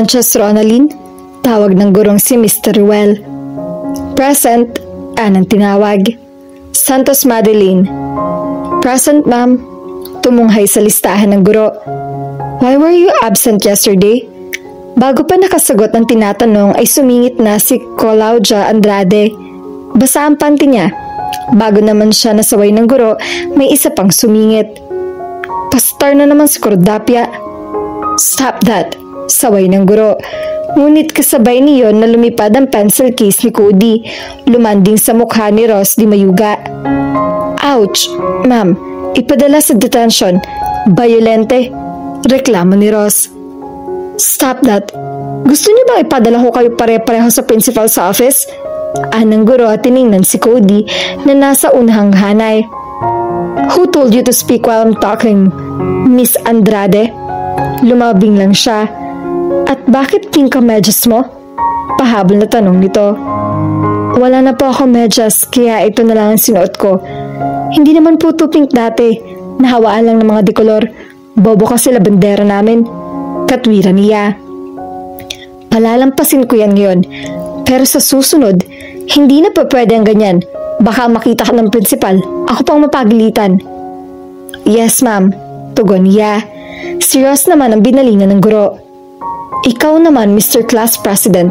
Sanchez Ronaldin, tawag ng gurong si Mr. Ruel. Present, anang tinawag. Santos Madeline. Present, ma'am. Tumunghay sa listahan ng guro. Why were you absent yesterday? Bago pa nakasagot ng tinatanong ay sumingit na si Claudia Andrade. Basa ang panty niya. Bago naman siya nasaway ng guro, may isa pang sumingit. Pastar na naman si Cordapia. Stop that! Saway ng guro. Ngunit kasabay niyon na lumipad ang pencil case ni Cody, lumanding sa mukha ni Ross di mayuga. Ouch! Ma'am, ipadala sa detention. Bayolente. Reklamo ni Ross. Stop that! Gusto niyo ba ipadala ko kayo pare-pareho sa principal's office? Anang guro at tiningnan si Cody na nasa unahang hanay. Who told you to speak while I'm talking, Miss Andrade? Lumabing lang siya. At bakit pink ang medyas mo? Pahabol na tanong nito. Wala na po ako medyas, kaya ito na lang ang sinuot ko. Hindi naman po ito pink dati. Nahawaan lang ng mga dekolor. Bobo kasi la bandera namin. Katwira niya. Palalampasin ko yan ngayon. Pero sa susunod, hindi na pa pwede ang ganyan. Baka makita ka ng prinsipal. Ako pang mapagalitan. Yes, ma'am. Tugon niya. Si Ross naman ang binalingan ng guro. Ikaw naman, Mr. Class President,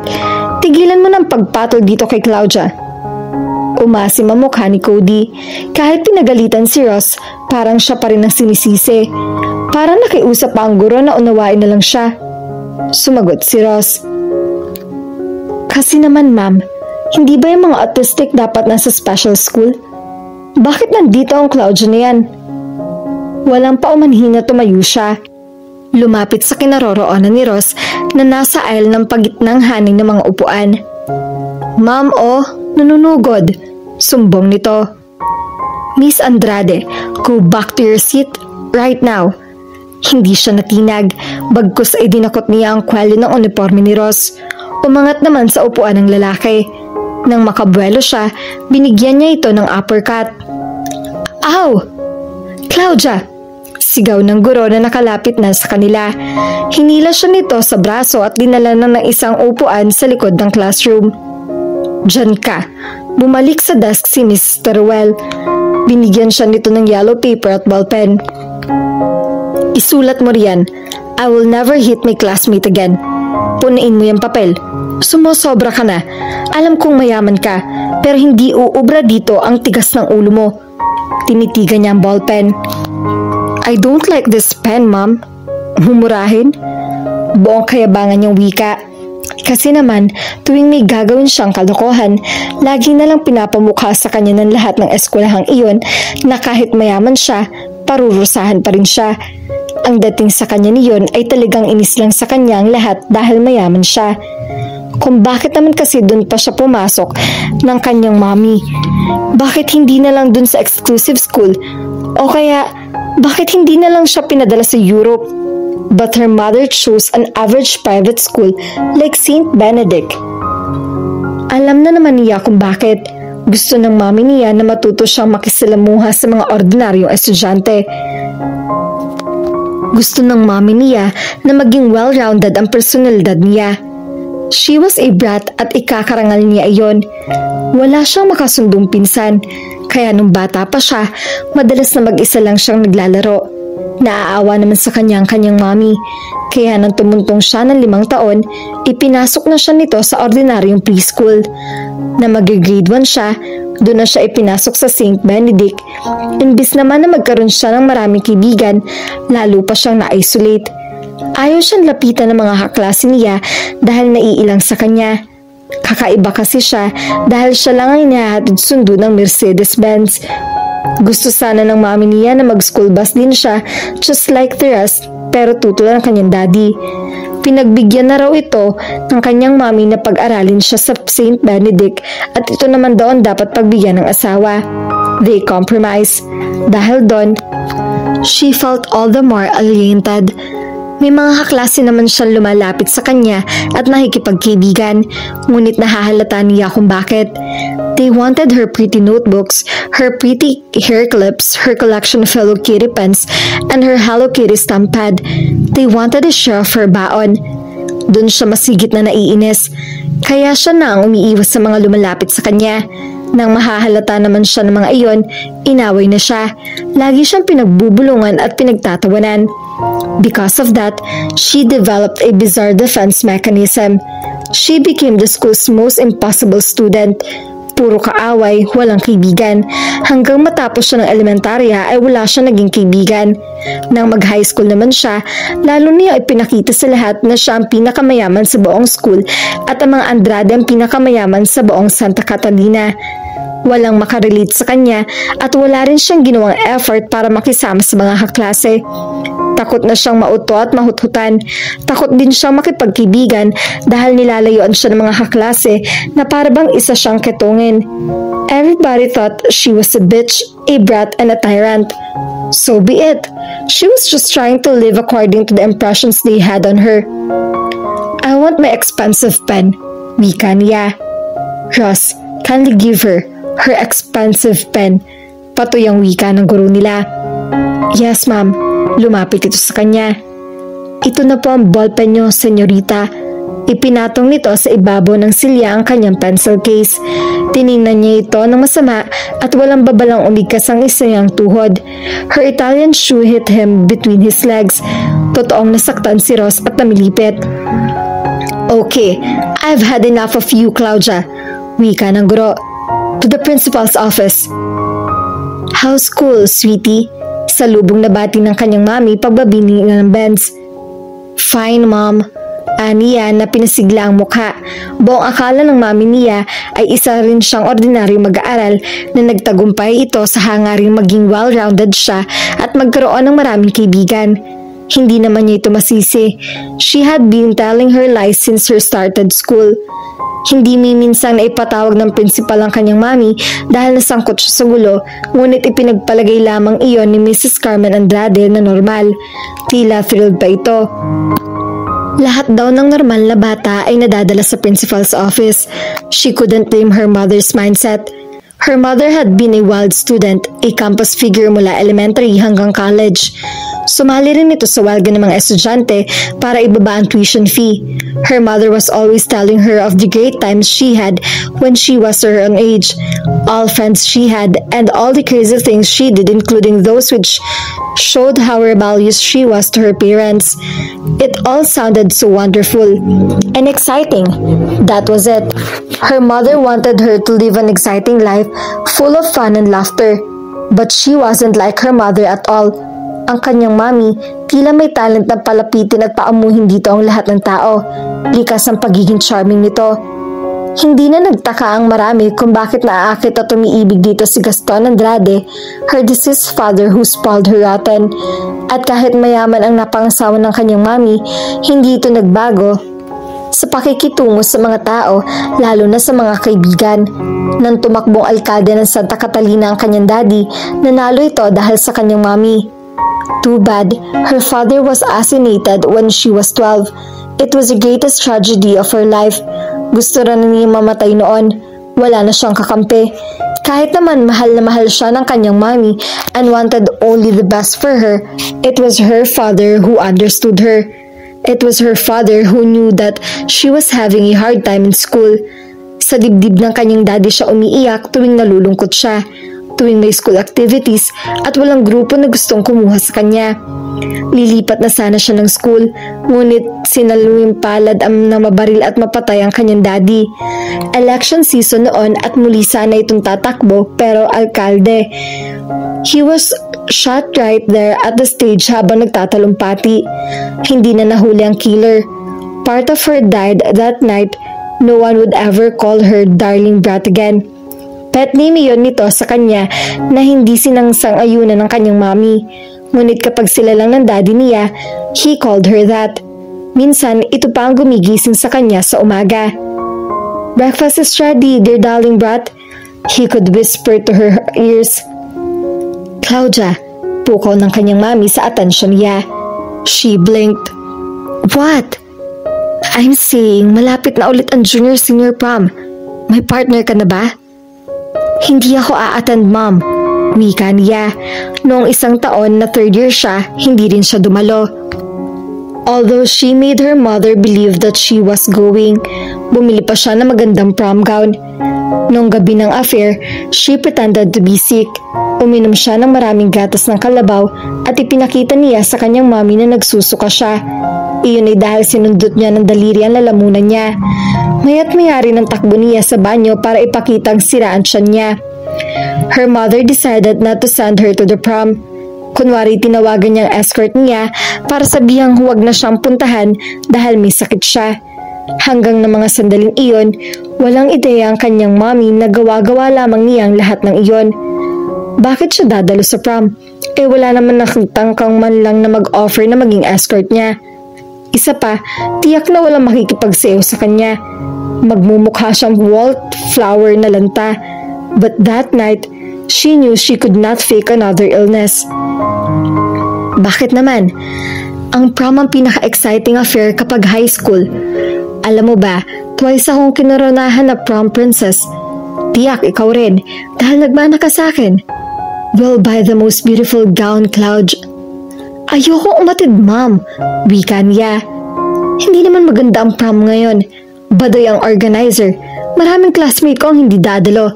tigilan mo ng pagpatol dito kay Claudia. Umasim ang mukha ni Cody. Kahit pinagalitan si Ross, parang siya pa rin ang sinisisi. Parang nakiusap pa ang guro na unawain na lang siya. Sumagot si Ross. Kasi naman, ma'am, hindi ba yung mga autistic dapat nasa special school? Bakit nandito ang Claudia na yan? Walang paumanhin na tumayo siya. Lumapit sa kinaroroonan ni Ross na nasa aisle ng pagitnang haning ng mga upuan. Ma'am, nanunugod. Sumbong nito. Miss Andrade, go back to your seat right now. Hindi siya natinag, bagkus ay dinakot niya ang kwelyo ng uniforme ni Ross. Umangat naman sa upuan ng lalaki. Nang makabuelo siya, binigyan niya ito ng uppercut. Ow! Claudia! Sigaw ng guro na nakalapit na sa kanila. Hinila siya nito sa braso at dinala na ng isang upuan sa likod ng classroom. Diyan ka. Bumalik sa desk si Mr. Ruel. Binigyan siya nito ng yellow paper at ballpen. Isulat mo riyan. I will never hit my classmate again. Punain mo yung papel. Sumosobra ka na. Alam kong mayaman ka, pero hindi uubra dito ang tigas ng ulo mo. Tinitigan niya ang ballpen. I don't like this pen, ma'am. Humurahin. Buong kayabangan niyang wika. Kasi naman, tuwing may gagawin siyang kalokohan, lagi na lang pinapamukha sa kanya ng lahat ng eskwelahang iyon na kahit mayaman siya, parurusahan pa rin siya. Ang dating sa kanya niyon ay talagang inis lang sa kanya ang lahat dahil mayaman siya. Kung bakit naman kasi doon pa siya pumasok ng kanyang mommy? Bakit hindi na lang doon sa exclusive school? O kaya, bakit hindi na lang siya pinadala sa Europe? But her mother chose an average private school like St. Benedict. Alam na naman niya kung bakit. Gusto ng mami niya na matuto siyang makisalamuha sa mga ordinaryong estudyante. Gusto ng mami niya na maging well-rounded ang personalidad niya. She was a brat at ikakarangal niya iyon. Wala siyang makasundong pinsan, kaya nung bata pa siya, madalas na mag-isa lang siyang naglalaro. Naaawa naman sa kanyang mami, kaya nang tumuntong siya ng 5 taon, ipinasok na siya nito sa ordinaryong preschool. Na mag-grade 1 siya, doon na siya ipinasok sa St. Benedict. Imbis naman na magkaroon siya ng maraming kaibigan, lalo pa siyang na-isolate. Ayaw siyang lapitan ng mga kaklase niya dahil naiilang sa kanya. Kakaiba kasi siya dahil siya lang ang inihahatid sundo ng Mercedes-Benz. Gusto sana ng mami niya na mag-school bus din siya just like the rest, pero tutol ng kanyang daddy. Pinagbigyan na raw ito ng kanyang mami na pag-aralin siya sa St. Benedict at ito naman daw ang dapat pagbigyan ng asawa. They compromise. Dahil doon, she felt all the more alienated. May mga kaklase naman siyang lumalapit sa kanya at nakikipagkaibigan, ngunit nahahalata niya kung bakit. They wanted her pretty notebooks, her pretty hair clips, her collection of Hello Kitty pens, and her Hello Kitty stamp pad. They wanted a share of her baon. Doon siya masigit na naiinis. Kaya siya na ang umiiwas sa mga lumalapit sa kanya. Nang mahahalata naman siya ng mga iyon, inaway na siya. Lagi siyang pinagbubulungan at pinagtatawanan. Because of that, she developed a bizarre defense mechanism. She became the school's most impossible student. Puro kaaway, walang kaibigan. Hanggang matapos siya ng elementarya ay wala siya naging kaibigan. Nang mag-high school naman siya, lalo niya ipinakita sa lahat na siya ang pinakamayaman sa buong school at ang mga Andrade ang pinakamayaman sa buong Santa Catalina. Walang makarelate sa kanya at wala rin siyang ginawang effort para makisama sa mga kaklase. Takot na siyang mauto at mahuthutan. Takot din siyang makipagkaibigan dahil nilalayuan siya ng mga kaklase na parabang isa siyang ketungin. Everybody thought she was a bitch, a brat, and a tyrant. So be it. She was just trying to live according to the impressions they had on her. I want my expensive pen, wika niya. Ross, kindly give her expensive pen, patuyang wika ng guro nila. Yes, ma'am. Lumapit ito sa kanya. Ito na po ang ballpen niyo, senyorita. Ipinatong nito sa ibabaw ng silya ang kanyang pencil case. Tiningnan niya ito ng masama at walang babalang umigkas ang isa niyang tuhod. Her Italian shoe hit him between his legs. Totoong nasaktan si Ross at namilipit. Okay, I've had enough of you, Claudia. Wika ng guro. To the principal's office. How's school, sweetie? Salubong na bati ng kanyang mami pagbabini ng Benz. Fine, mom. Aniya na pinasigla ang mukha. Buong akala ng mami niya ay isa rin siyang ordinaryong mag-aaral na nagtagumpay ito sa hangaring maging well-rounded siya at magkaroon ng maraming kaibigan. Hindi naman niya ito masisi. She had been telling her lies since her started school. Hindi minsang na ipatawag ng principal ang kanyang mami dahil nasangkot siya sa gulo, ngunit ipinagpalagay lamang iyon ni Mrs. Carmen Andrade na normal. Tila thrilled pa ito. Lahat daw ng normal na bata ay nadadala sa principal's office. She couldn't blame her mother's mindset. Her mother had been a wild student, a campus figure mula elementary hanggang college. Sumali rin ito sa walga ng mga estudyante para ibaba ang tuition fee. Her mother was always telling her of the great times she had when she was her own age, all friends she had, and all the crazy things she did, including those which showed how rebellious she was to her parents. It all sounded so wonderful and exciting. That was it. Her mother wanted her to live an exciting life full of fun and laughter. But she wasn't like her mother at all. Ang kanyang mami, tila may talent na palapitin at paamuhin dito ang lahat ng tao. Likas ang pagiging charming nito. Hindi na nagtaka ang marami kung bakit naaakit at umiibig dito si Gaston Andrade, her deceased father who spoiled her rotten. At kahit mayaman ang napangasawa ng kanyang mami, hindi ito nagbago sa pakikitungo sa mga tao, lalo na sa mga kaibigan. Nang tumakbong alkalde ng Santa Catalina ang kanyang daddy, nanalo ito dahil sa kanyang mami. Too bad, her father was assassinated when she was 12. It was the greatest tragedy of her life. Gusto rin niya mamatay noon. Wala na siyang kakampi. Kahit naman mahal na mahal siya ng kanyang mami and wanted only the best for her, it was her father who understood her. It was her father who knew that she was having a hard time in school. Sa dibdib ng kanyang daddy siya umiiyak tuwing nalulungkot siya, tuwing may school activities at walang grupo na gustong kumuha sa kanya. Lilipat na sana siya ng school, ngunit sinaluyong palad na mabaril at mapatay ang kanyang daddy. Election season noon at muli sana itong tatakbo pero alkalde. He was shot right there at the stage habang nagtatalumpati. Hindi na nahuli ang killer. Part of her died that night. No one would ever call her darling brat again. Pet name yun nito sa kanya na hindi sinangsang-ayunan ng kanyang mami. Ngunit kapag sila lang ng daddy niya, he called her that. Minsan, ito pa ang gumigising sa kanya sa umaga. Breakfast is ready, dear darling brat. He could whisper to her ears. Claudia, pukaw ng kanyang mami sa atensyon niya. She blinked. What? I'm saying malapit na ulit ang junior-senior prom. May partner ka na ba? Hindi ako a-attend, mom. Wika niya. Noong isang taon na third year siya, hindi rin siya dumalo. Although she made her mother believe that she was going, bumili pa siya ng magandang prom gown. Nung gabi ng affair, she pretended to be sick. Uminom siya ng maraming gatas ng kalabaw at ipinakita niya sa kanyang mami na nagsusuka siya. Iyon ay dahil sinundot niya ng daliri ang lalamunan niya. Maya't mayari ng takbo niya sa banyo para ipakita ang siraan siya niya. Her mother decided not to send her to the prom. Kunwari tinawagan niyang escort niya para sabihang huwag na siyang puntahan dahil may sakit siya. Hanggang ng mga sandaling iyon, walang ideya ang kanyang mommy na gawa-gawa lamang niyang lahat ng iyon. Bakit siya dadalo sa prom? Wala naman nakitangkang man lang na mag-offer na maging escort niya. Isa pa, tiyak na walang makikipagsayaw sa kanya. Magmumukha siyang wallflower na lanta. But that night, she knew she could not fake another illness. Bakit naman? Ang prom ang pinaka-exciting affair kapag high school. Alam mo ba, twice akong kinoronahan na prom princess. Tiyak, ikaw rin, dahil nagmana ka sa akin. We'll buy the most beautiful gown, Cloud. Ayoko umatid, ma'am. Wika niya. Hindi naman maganda ang prom ngayon. Badoy ang organizer. Maraming classmate ko ang hindi dadalo.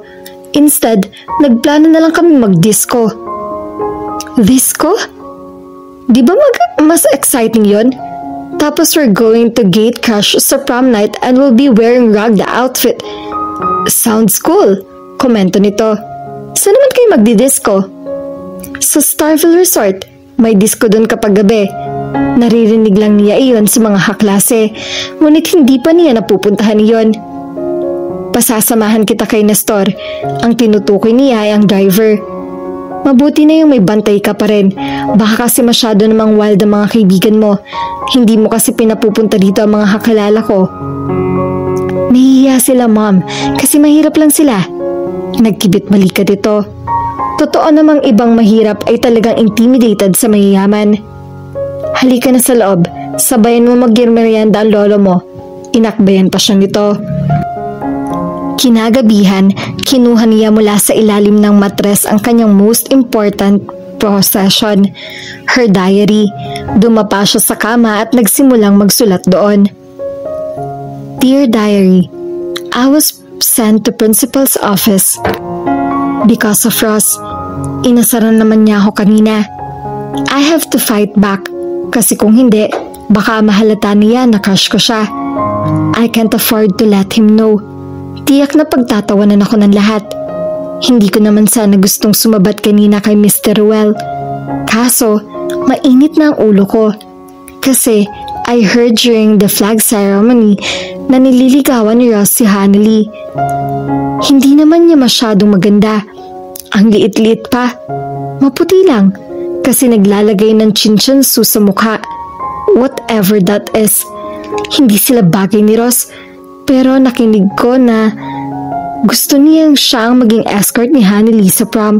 Instead, nagplano na lang kami mag-disco. Disco? Di ba mas exciting yon? Tapos we're going to gate crash sa prom night and we'll be wearing ragged outfit. Sounds cool, komento nito. Saan naman kayo magdi-disco? Sa Starville Resort, may disco doon kapag gabi. Naririnig lang niya iyon sa mga kaklase, ngunit hindi pa niya napupuntahan iyon. Pasasamahan kita kay Nestor. Ang tinutukoy niya ay ang driver. Mabuti na yung may bantay ka pa rin. Baka kasi masyado namang wild ang mga kaibigan mo. Hindi mo kasi pinapupunta dito ang mga kakilala ko. Nahihiya sila, ma'am, kasi mahirap lang sila. Nagkibit balikat ito. Totoo namang ibang mahirap ay talagang intimidated sa mayayaman. Halika na sa loob. Sabayan mo mag-merienda ang lolo mo. Inakbayan pa siya nito. Kinagabihan, kinuha niya mula sa ilalim ng matres ang kanyang most important possession, her diary. Dumapa siya sa kama at nagsimulang magsulat doon. Dear Diary, I was sent to principal's office because of Ross. Inasaran naman niya ako kanina. I have to fight back kasi kung hindi, baka mahalata niya na crush ko siya. I can't afford to let him know. Tiyak na pagtatawanan ako ng lahat. Hindi ko naman sana gustong sumabat kanina kay Mr. Ruel. Kaso, mainit na ang ulo ko. Kasi, I heard during the flag ceremony na nililigawan ni Ross si Hanley. Hindi naman niya masyadong maganda. Ang liit-liit pa. Maputi lang. Kasi naglalagay ng chinchansu sa mukha. Whatever that is. Hindi sila bagay ni Ross. Pero nakinig ko na gusto niyang siya ang maging escort ni Hanley sa prom.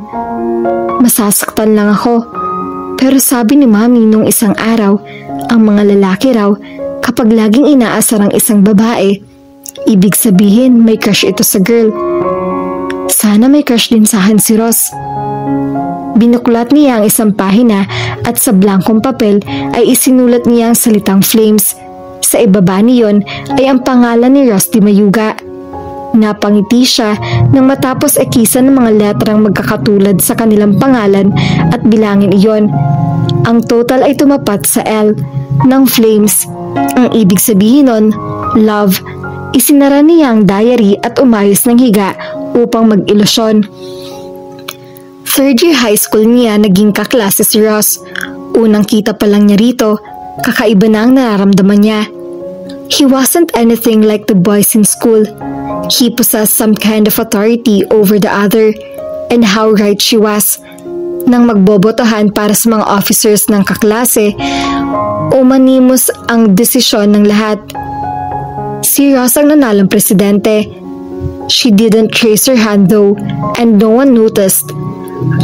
Masasaktan lang ako. Pero sabi ni Mami nung isang araw, ang mga lalaki raw, kapag laging inaasar ang isang babae, ibig sabihin may crush ito sa girl. Sana may crush din sa akin si Ross. Binuklat niya ang isang pahina at sa blankong papel ay isinulat niya ang salitang flames. Sa ibaba niyon ay ang pangalan ni Rusty Mayuga. Napangiti siya nang matapos ekisan ng mga letrang magkakatulad sa kanilang pangalan at bilangin iyon. Ang total ay tumapat sa L ng flames. Ang ibig sabihin nun, love. Isinara niya ang diary at umayos ng higa upang mag-ilusyon. Third year high school niya naging kaklase si Ross. Unang kita pa lang niya rito, kakaiba na ang nararamdaman niya. He wasn't anything like the boys in school. He possessed some kind of authority over the other, and how right she was. Nang magbobotohan para sa mga officers ng kaklase, umanimos ang desisyon ng lahat. Si Ross ang nanalong presidente. She didn't raise her hand though, and no one noticed.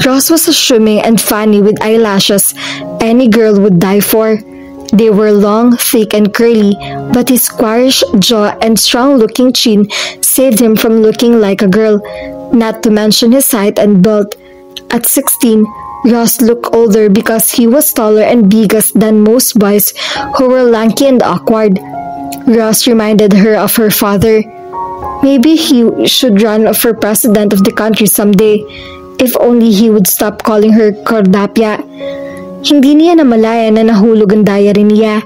Ross was assuming and funny with eyelashes any girl would die for. They were long, thick, and curly, but his squarish jaw and strong-looking chin saved him from looking like a girl, not to mention his height and build. At 16, Ross looked older because he was taller and bigger than most boys who were lanky and awkward. Ross reminded her of her father. Maybe he should run for president of the country someday, if only he would stop calling her Cordapia. Hindi niya namalaya na nahulog ang diary niya.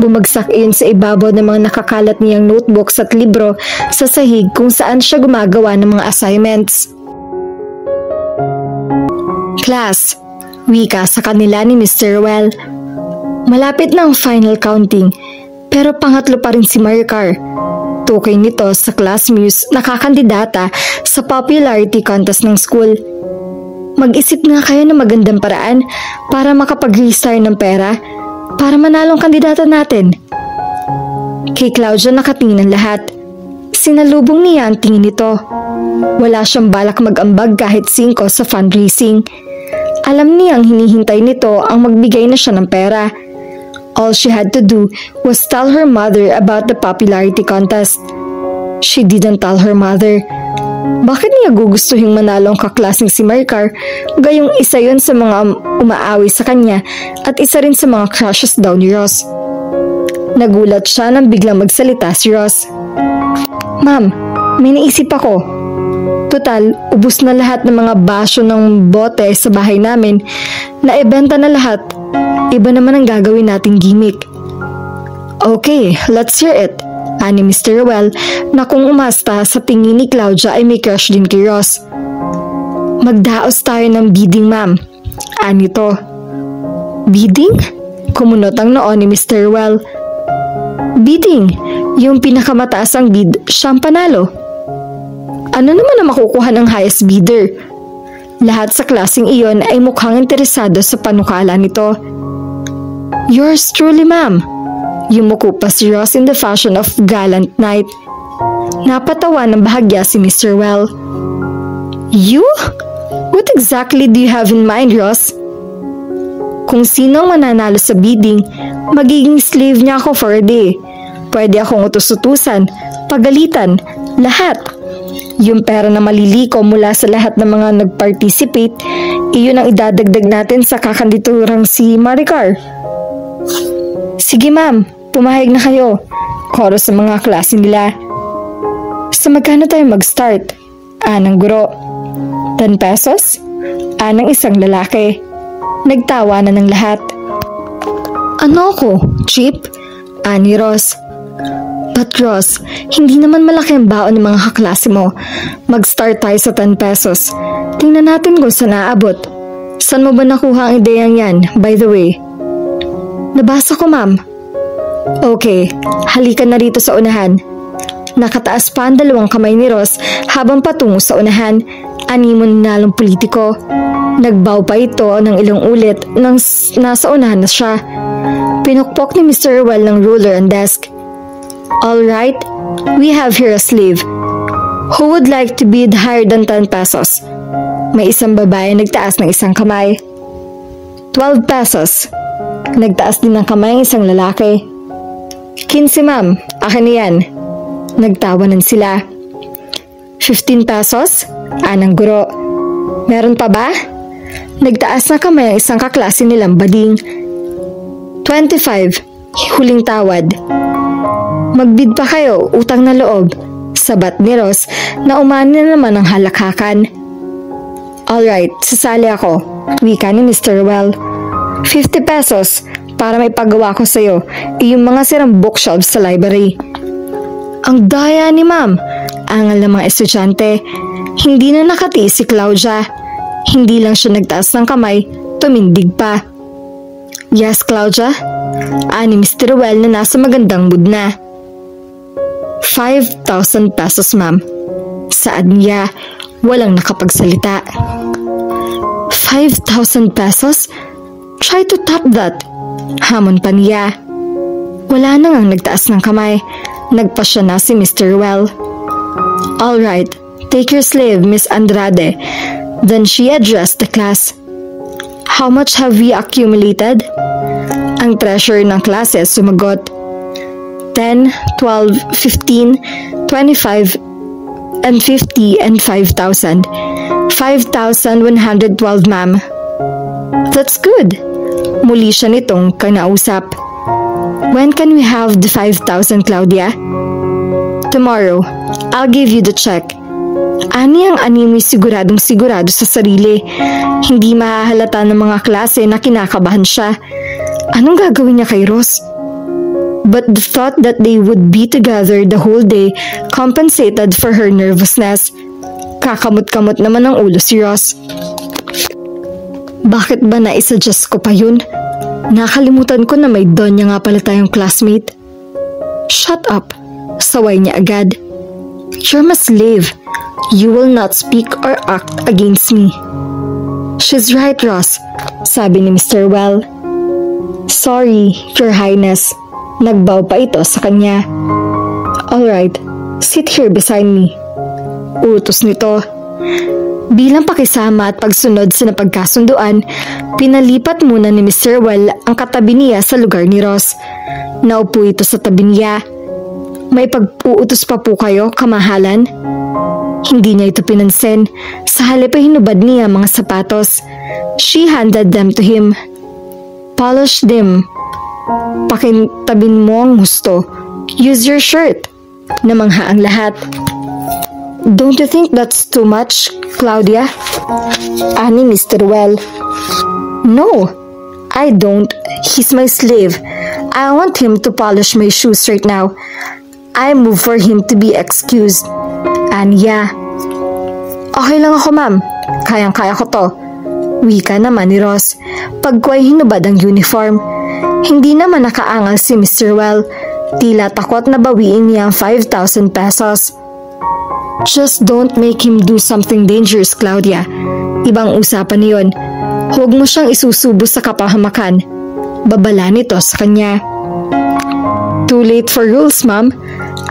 Bumagsak iyon sa ibabaw ng mga nakakalat niyang notebooks at libro sa sahig kung saan siya gumagawa ng mga assignments. Class, wika sa kanila ni Mr. Well. Malapit na ang final counting, pero pangatlo pa rin si Maricar. Tukay nito sa class muse na kakandidata sa popularity contest ng school. Mag-isip nga kayo ng magandang paraan para makapag-restart ng pera para manalong kandidata natin. Kay Claudia nakatingin ang lahat. Sinalubong niya ang tingin nito. Wala siyang balak mag-ambag kahit 5 sa fundraising. Alam niyang hinihintay nito ang magbigay na siya ng pera. All she had to do was tell her mother about the popularity contest. She didn't tell her mother. Bakit niya gugustuhin manalo ang kaklaseng si Maricar, gayong isa yon sa mga umaawi sa kanya at isa rin sa mga crushes daw ni Ross. Nagulat siya nang biglang magsalita si Ross. Ma'am, may naisip ako. Total, ubos na lahat ng mga basyo ng bote sa bahay namin. Naibenta na lahat. Iba naman ang gagawin nating gimmick. Okay, let's hear it. Ani Mr. Well na kung umasta sa tingin ni Claudia ay may crush din kay Ross. Magdaos tayo ng bidding, ma'am. Ani to. Bidding? Kumunot ang noo ni Mr. Well. Bidding, yung pinakamataas ang bid, siyang panalo. Ano naman ang makukuha ng highest bidder? Lahat sa klaseng iyon ay mukhang interesado sa panukala nito. Yours truly, ma'am. Yumuko pa si Ross in the fashion of gallant knight. Napatawa ng bahagya si Mr. Well. You? What exactly do you have in mind, Ross? Kung sino ang mananalo sa bidding, magiging slave niya ako for a day. Pwede akong utus-utusan, pagalitan, lahat. Yung pera na maliliko mula sa lahat ng mga nag-participate, iyon ang idadagdag natin sa kakandidaturang si Maricar. Sige ma'am, pumahig na kayo. Chorus sa mga klase nila. Sa magkano tayo mag-start? Anang guro. 10 pesos? Anang isang lalaki. Nagtawa na ng lahat. Ano ako? Cheap? Ani Ross. But Ross, hindi naman malaki ang baon ng mga kaklase mo. Mag-start tayo sa 10 pesos. Tingnan natin kung saan naabot. Saan mo ba nakuha ang ideyang yan, by the way? Nabasa ko, ma'am. Okay, halika na rito sa unahan. Nakataas pa ang dalawang kamay ni Ross habang patungo sa unahan. Animon nalong politiko. Nagbaw pa ito ng ilang ulit nang nasa unahan na siya. Pinukpok ni Mr. Well ng ruler ang desk. Alright, we have here a slave. Who would like to bid higher than 10 pesos? May isang babae nagtaas ng isang kamay. 12 pesos. Nagtaas din ng kamay ang isang lalaki. 15 ma'am, akin na yan. Nagtawanan sila. 15 pesos? Anang guro. Meron pa ba? Nagtaas na kamay ang isang kaklase nilang bading. 25. Huling tawad. Magbid pa kayo, utang na loob. Sabat ni Ross na umani na naman ang halakhakan. Alright, sasali ako. Wika ni Mr. Well. 50 pesos para may pagawa ko sa'yo yung mga sirang bookshelves sa library. Ang daya ni ma'am. Angal ng mga estudyante. Hindi na nakatiis si Claudia. Hindi lang siya nagtaas ng kamay, tumindig pa. Yes, Claudia? Ani Mr. Well na nasa magandang mood na. 5,000 pesos, ma'am. Saad niya, walang nakapagsalita. 5,000 pesos? Try to top that. Hamon pa niya. Wala na ngang nagtaas ng kamay. Nagpasya na si Mr. Well. Alright, take your slave, Miss Andrade. Then she addressed the class. How much have we accumulated? Ang treasurer ng klase sumagot. 10, 12, 15, 25, and 50, and 5,000. 5,112, ma'am. That's good. Muli siya nitong kanausap. When can we have the 5,000, Claudia? Tomorrow. I'll give you the check. Ani ang animoy siguradong sigurado sa sarili. Hindi mahahalata ng mga klase na kinakabahan siya. Anong gagawin niya kay Ross? But the thought that they would be together the whole day compensated for her nervousness. Kakamot-kamot naman ang ulo si Ross. Bakit ba naisuggest ko pa yun? Nakalimutan ko na may Donya nga pala tayong classmate. Shut up, saway niya agad. You're my slave. You will not speak or act against me. She's right, Ross, sabi ni Mr. Well. Sorry, Your Highness. Nagbow pa ito sa kanya. Alright, sit here beside me. Utos nito. Bilang pakisama at pagsunod sa napagkasunduan, pinalipat muna ni Mr. Well ang katabi niya sa lugar ni Ross. Naupo ito sa tabi niya. May pag-uutos pa po kayo, kamahalan? Hindi niya ito pinansin. Sa halip ay hinubad niya mga sapatos. She handed them to him. Polish them. Pakintabin mo ang gusto. Use your shirt. Namangha ang lahat. Don't you think that's too much, Claudia? Ani Mr. Well. No, I don't. He's my slave. I want him to polish my shoes right now. I move for him to be excused. Anya. Okay lang ako, ma'am. Kayang-kaya ko to. Wika naman ni Ross. Pagkway hinubad ang uniform. Hindi naman nakaangal si Mr. Well. Tila takot na bawiin niya ang 5,000 pesos. Just don't make him do something dangerous, Claudia. Ibang usapan niyon. Huwag mo siyang isusubo sa kapahamakan. Babala nito sa kanya. Too late for rules, ma'am.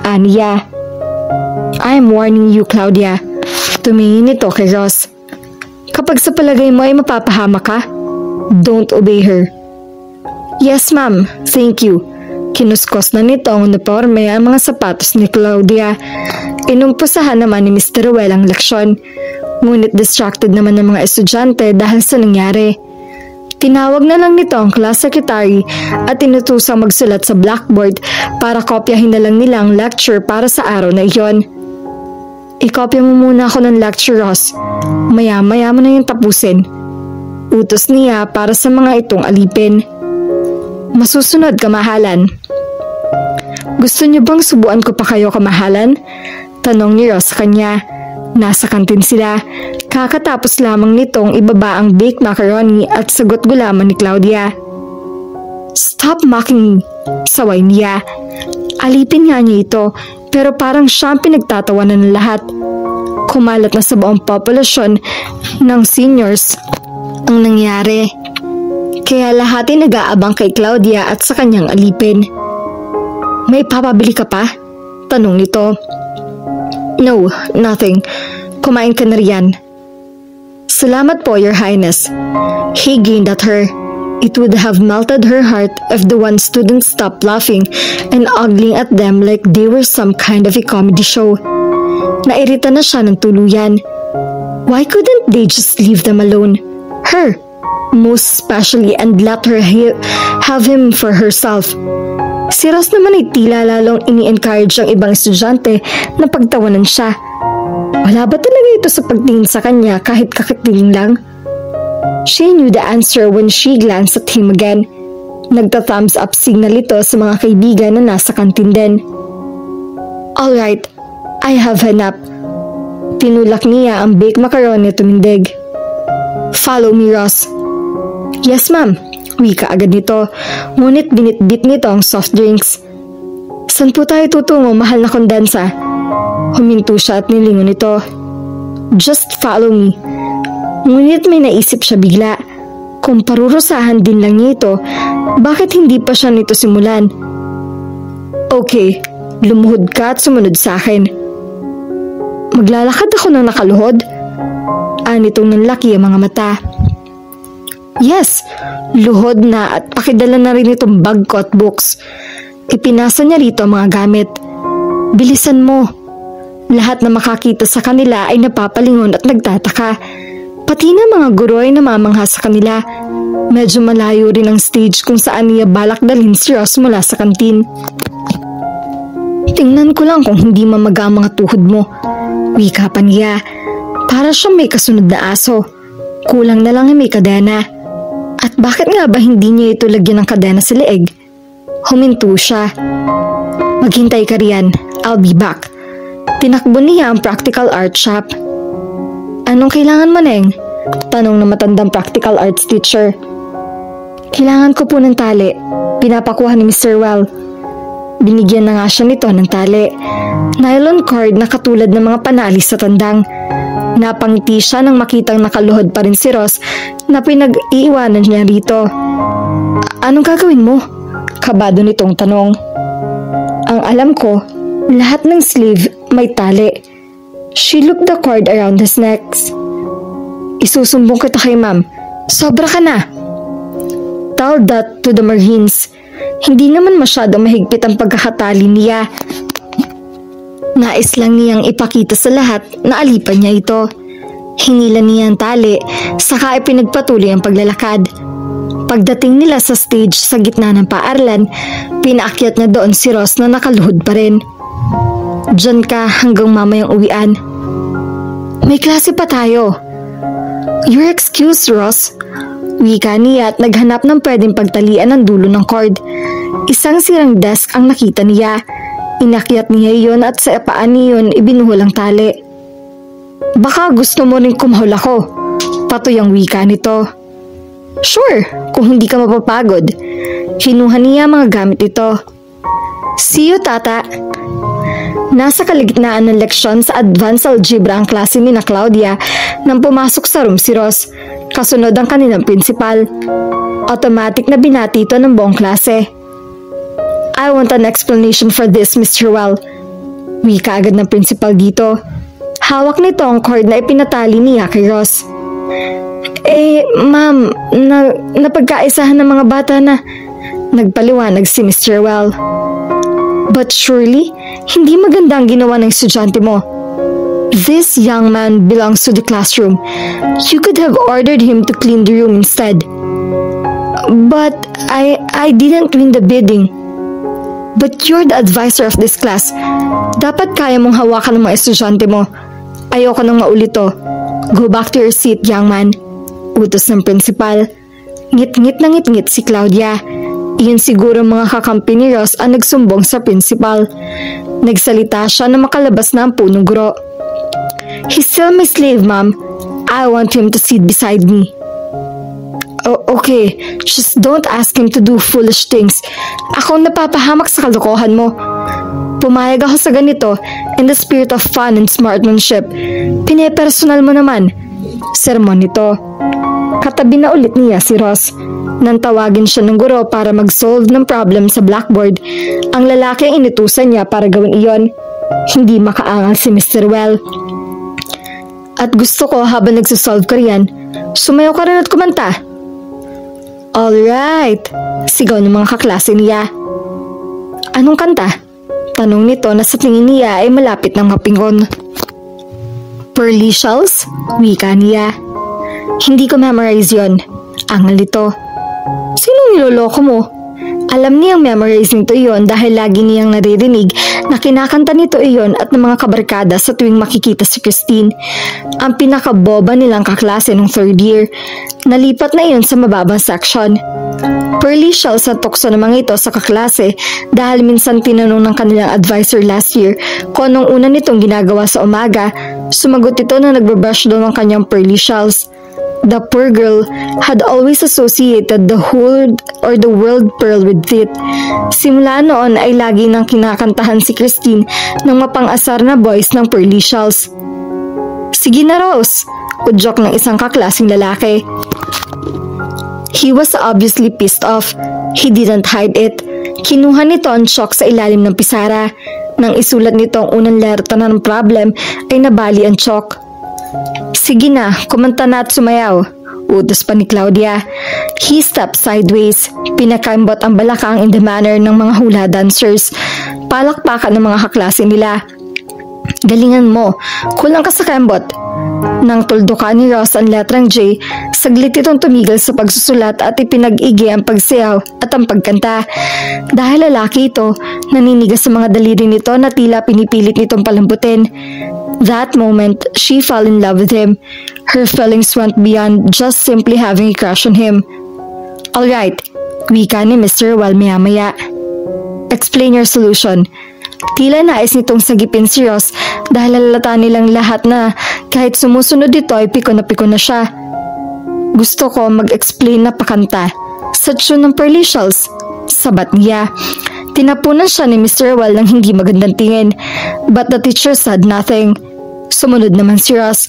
Anya. I'm warning you, Claudia. Tumingin ito kay Ross. Kapag sa palagay mo ay mapapahama ka, don't obey her. Yes, ma'am. Thank you. Kinuskos na nito ang uniforme ang mga sapatos ni Claudia. Inumpusahan naman ni Mr. Well ang leksyon. Ngunit distracted naman ng mga estudyante dahil sa nangyari. Tinawag na lang nito ang class secretary at inutusang magsulat sa blackboard para kopyahin na lang nila ang lecture para sa araw na iyon. Ikopya mo muna ako ng lecture, Ross. Maya-maya mo na yung tapusin. Utos niya para sa mga itong alipin. Masusunod, kamahalan. Gusto niyo bang subuan ko pa kayo, kamahalan? Tanong ni Ross sa kanya. Nasa kantin sila. Kakatapos lamang nitong ibaba ang baked macaroni at sagot gulaman ni Claudia. Stop mocking me, saway niya. Alipin nga niya ito, pero parang siyang pinagtatawanan ng lahat. Kumalat na sa buong populasyon ng seniors ang nangyari. Kaya lahat ay nag-aabang kay Claudia at sa kanyang alipin. May papabili ka pa? Tanong nito. No, nothing. Kumain ka na riyan. Salamat po, Your Highness. He grinned at her. It would have melted her heart if the one student stopped laughing and ogling at them like they were some kind of a comedy show. Nairita na siya ng tuluyan. Why couldn't they just leave them alone? Her, most especially, and let her have him for herself. Si Ross naman ay tila lalong ini-encourage ang ibang estudyante na pagtawanan siya. Wala ba talaga ito sa pagtingin sa kanya kahit kakitingin lang? She knew the answer when she glanced at him again. Nagta-thumbs up signal ito sa mga kaibigan na nasa kantin din. Alright, I have enough. Tinulak niya ang baked macaroni at tumindig. Follow me, Ross. Yes, ma'am. Wika agad nito, ngunit binitbit nito ang soft drinks. San po tayo tutungo, mahal na kondensa? Huminto siya at nilingon nito. Just follow me. Ngunit may naisip siya bigla. Kung parurusahan din lang niya ito, bakit hindi pa siya nito simulan? Okay, lumuhod ka at sumunod sa akin. Maglalakad ako ng nakaluhod? Anitong nanlaki ang mga mata. Yes, luhod na at pakidala na rin itong bag ko at books. Ipinasa niya rito ang mga gamit. Bilisan mo. Lahat na makakita sa kanila ay napapalingon at nagtataka. Pati na mga guro ay namamangha sa kanila. Medyo malayo rin ang stage kung saan niya balak dalhin si Ross mula sa kantin. Tingnan ko lang kung hindi mamaga ang mga tuhod mo. Wika pa niya. Para siyang may kasunod na aso. Kulang na lang ay may kadena. At bakit nga ba hindi niya ito lagyan ng kadena sa leeg? Huminto siya. Maghintay ka riyan. I'll be back. Tinakbo niya ang practical art shop. Anong kailangan mo, Neng? Tanong ng matandang practical arts teacher. Kailangan ko po ng tali. Pinapakuha ni Mr. Well. Binigyan na nga siya nito ng tali. Nylon cord na katulad ng mga panalis sa tandang. Napangiti siya nang makitang nakaluhod pa rin si Ross na pinag-iiwanan niya rito. Anong gagawin mo? Kabado nitong tanong. Ang alam ko, lahat ng sleeve may tali. She looped the cord around his neck. Isusumbong kita kay ma'am. Sobra ka na. Tell that to the Marines. Hindi naman masyadong mahigpit ang pagkakatali niya. Nais lang niyang ipakita sa lahat na alipan niya ito. Hinilan niya ang tali, saka ipinagpatuloy ang paglalakad. Pagdating nila sa stage sa gitna ng paaralan, pinaakyat niya doon si Ross na nakaluhod pa rin. Diyan ka hanggang mamayang uwian. May klase pa tayo. Your excuse, Ross. Wika niya at naghanap ng pwedeng pagtalian ng dulo ng cord. Isang sirang desk ang nakita niya. Inakyat niya iyon at sa paan niyon ibinuhol ang tali. Baka gusto mo rin kumahol ako. Patuyang wika nito. Sure, kung hindi ka mapapagod. Kinuha niya mga gamit ito. See you, tata. Nasa kaligitnaan ng leksyon sa advanced algebra ang klase ni na Claudia nang pumasok sa room si Ross. Kasunod ang kanilang principal. Automatic na binati ito ng buong klase. I want an explanation for this, Mr. Well. Wika agad ng principal dito. Hawak nito ang cord na ipinatali niya kay Ross. Ma'am, napagkaisahan ng mga bata na. Nagpaliwanag si Mr. Well. But surely, hindi maganda ang ginawa ng estudyante mo. This young man belongs to the classroom. You could have ordered him to clean the room instead. But I didn't win the bidding. But you're the advisor of this class. Dapat kaya mong hawakan ng mga estudyante mo. Ayoko nang maulit to. Go back to your seat, young man. Utos ng principal. Ngit-ngit na ngit-ngit si Claudia. Iyon siguro mga kakampi ni Ross ang nagsumbong sa principal. Nagsalita siya na makalabas na ang punong guro. He's still my slave, ma'am. I want him to sit beside me. Okay, just don't ask him to do foolish things. Ako ang napapahamak sa kalokohan mo. Pumayag ako sa ganito in the spirit of fun and smartmanship. Pinepersonal mo naman. Sermon nito. Katabi na ulit niya si Ross. Nang tawagin siya ng guro para mag-solve ng problem sa blackboard, ang lalaki ang inutusan niya para gawin iyon. Hindi makaangal si Mr. Well. At gusto ko habang nagsasolve ka riyan, sumayaw ka rin at kumanta. Alright, sigaw ng mga kaklase niya. Anong kanta? Tanong nito na sa tingin niya ay malapit ng mapingon. Pearly shells? Wika niya. Hindi ko memorize yon. Angal nito. Sinong niloloko mo? Alam niyang memorize nito iyon dahil lagi niyang naririnig na kinakanta nito iyon at ng mga kabarkada sa tuwing makikita si Christine. Ang pinakaboba nilang kaklase nung third year. Nalipat na iyon sa mababang section. Pearly shells sa tukso ng mga ito sa kaklase dahil minsan tinanong ng kanilang advisor last year kung anong una nitong ginagawa sa umaga. Sumagot ito na nagbabrush daw ng kanyang pearly shells. The poor girl had always associated the whole or the world pearl with it. Simula noon ay lagi nang kinakantahan si Christine ng mapang-asar na voice ng pearly shells. Sige na, Rose, udyok ng isang kaklaseng lalaki. He was obviously pissed off. He didn't hide it. Kinuha nito ang chalk sa ilalim ng pisara. Nang isulat nito ang unang letra ng problem ay nabali ang chalk. Sige na, kumanta na at sumayaw. Utos pa ni Claudia. He stepped sideways. Pinakaimbot ang balakang in the manner ng mga hula dancers. Palakpakan ng mga kaklase nila. Galingan mo, kulang ka sa kembot. Nang tuldukan ni Ross ang letrang J, saglit itong tumigil sa pagsusulat at ipinag-igi ang pagsayaw at ang pagkanta. Dahil lalaki ito, naninigas sa mga daliri nito na tila pinipilit nitong palambutin. That moment, she fell in love with him. Her feelings went beyond just simply having a crush on him. Alright, wika ni Mr. Well maya-maya. Explain your solution. Tila nais nitong sagipin si Ross dahil lalata nilang lahat na kahit sumusunod dito ay piko na siya. Gusto ko mag-explain na pakanta sa tune ng Pearly Shells. Sabat niya. Tinapunan siya ni Mr. Well ng hindi magandang tingin, but the teacher said nothing. Sumunod naman si Ross.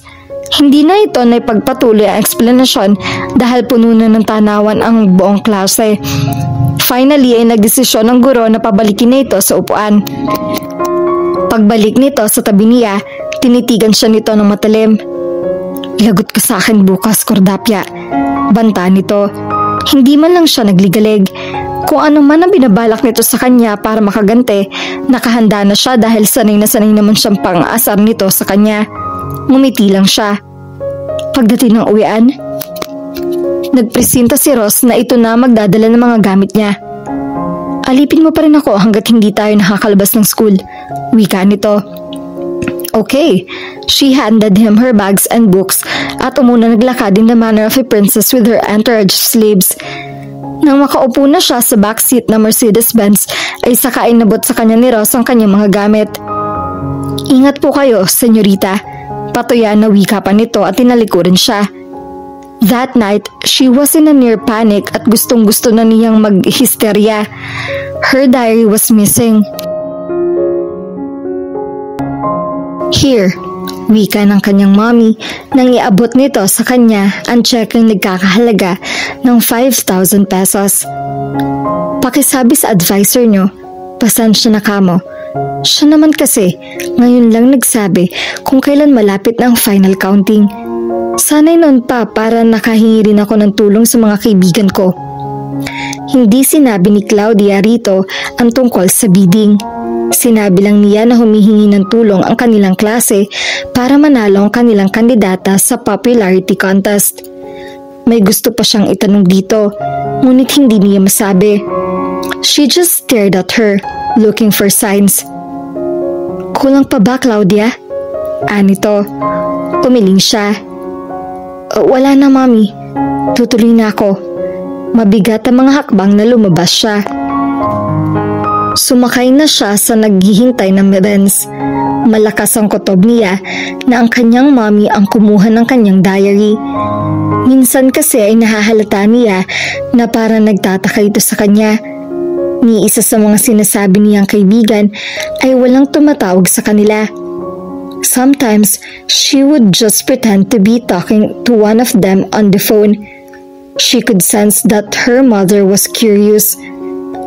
Hindi na ito na ipagpatuloy ang eksplanasyon dahil puno na ng tanawan ang buong klase. Finally ay nagdesisyon ng guro na pabalikin na ito sa upuan. Pagbalik nito sa tabi niya, tinitigan siya nito ng matalim. Lagot ka sa akin bukas, Cordapia. Banta nito. Hindi man lang siya nagligalig. Kung ano man ang binabalak nito sa kanya para makagante, nakahanda na siya dahil sanay na sanay naman siyang pang-aasar nito sa kanya. Ngumiti lang siya. Pagdating ng uwian, nagpresenta si Ross na ito na magdadala ng mga gamit niya. Alipin mo pa rin ako hanggat hindi tayo nakakalabas ng school, wika nito. Okay, she handed him her bags and books at umuna naglakad in the manner of a princess with her entourage of slaves. Nang makaupo na siya sa backseat ng Mercedes-Benz ay saka inabot sa kanya ni Ross ang kanyang mga gamit. Ingat po kayo, senyorita. Patuya na wika pa nito at tinalikuran siya. That night, she was in a near panic at gustong-gusto na niyang mag-hysteria. Her diary was missing. Here, wika ng kanyang mommy nang iabot nito sa kanya ang checkeng nagkakahalaga ng 5,000 pesos. Pakisabi sa advisor nyo, pasensya na kamo. Siya naman kasi, ngayon lang nagsabi kung kailan malapit na ang final counting. Sana'y noon pa para nakahingi rin ako ng tulong sa mga kaibigan ko. Hindi sinabi ni Claudia rito ang tungkol sa bidding. Sinabi lang niya na humihingi ng tulong ang kanilang klase para manalo ang kanilang kandidata sa popularity contest. May gusto pa siyang itanong dito, ngunit hindi niya masabi. She just stared at her, looking for signs. Kulang pa ba, Claudia? Anito. Umiling siya. Wala na, mami. Tutuloy na ako. Mabigat ang mga hakbang na lumabas siya. Sumakay na siya sa naghihintay ng Benz. Malakas ang kutob niya na ang kanyang mami ang kumuha ng kanyang diary. Minsan kasi ay nahahalata niya na parang nagtataka ito sa kanya. Ni isa sa mga sinasabi niyang kaibigan ay walang tumatawag sa kanila. Sometimes, she would just pretend to be talking to one of them on the phone. She could sense that her mother was curious.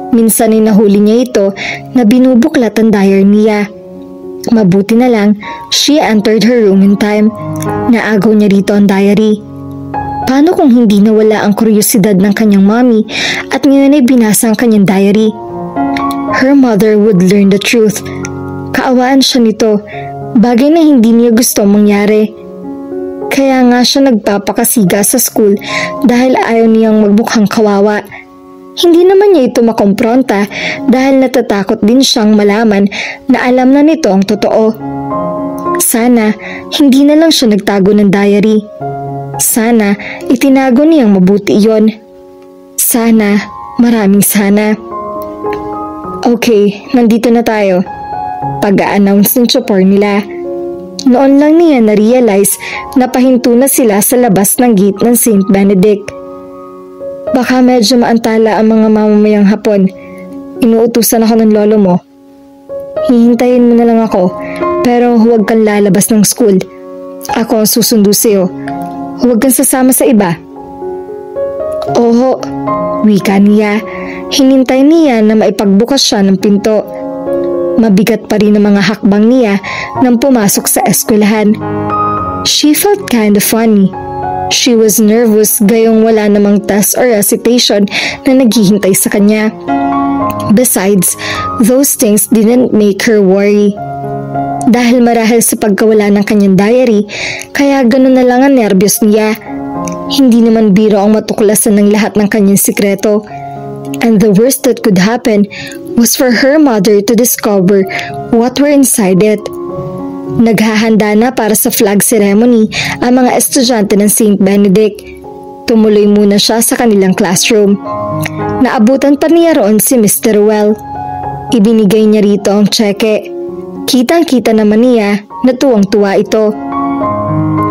Minsan ay nahuli niya ito na binubuklat ang diary niya. Mabuti na lang, she entered her room in time. Naagaw niya rito ang diary. Paano kung hindi nawala ang kuryosidad ng kanyang mommy at ngayon ay binasa ang kanyang diary? Her mother would learn the truth. Kaawaan siya nito, bagay na hindi niya gusto mangyari. Kaya nga siya nagpapakasiga sa school dahil ayaw niyang magmukhang kawawa. Hindi naman niya ito makompronta dahil natatakot din siyang malaman na alam na nito ang totoo. Sana hindi na lang siya nagtago ng diary. Sana itinago niyang mabuti iyon. Sana, maraming sana. Okay, nandito na tayo. Pag-a-announce ng chopper nila. Noon lang niya na-realize na pahinto na sila sa labas ng gate ng St. Benedict. Baka medyo maantala ang mga mamamayang Hapon. Inuutusan ako ng lolo mo. Hihintayin mo na lang ako, pero huwag kang lalabas ng school. Ako ang susundo sa'yo. Huwag kang sasama sa iba. Oho, wika niya. Hinintay niya na maipagbukas siya ng pinto. Mabigat pa rin ang mga hakbang niya nang pumasok sa eskwelahan. She felt kind of funny. She was nervous gayong wala namang test or recitation na naghihintay sa kanya. Besides, those things didn't make her worry. Dahil marahil sa pagkawala ng kanyang diary, kaya gano'n na lang ang nervyos niya. Hindi naman biro ang matuklasan ng lahat ng kanyang sikreto. And the worst that could happen was for her mother to discover what were inside it. Naghahanda na para sa flag ceremony ang mga estudyante ng St. Benedict. Tumuloy muna siya sa kanilang classroom. Naabutan pa niya roon si Mr. Ruel. Ibinigay niya rito ang tseke. Kitang-kita naman niya na tuwang-tuwa ito.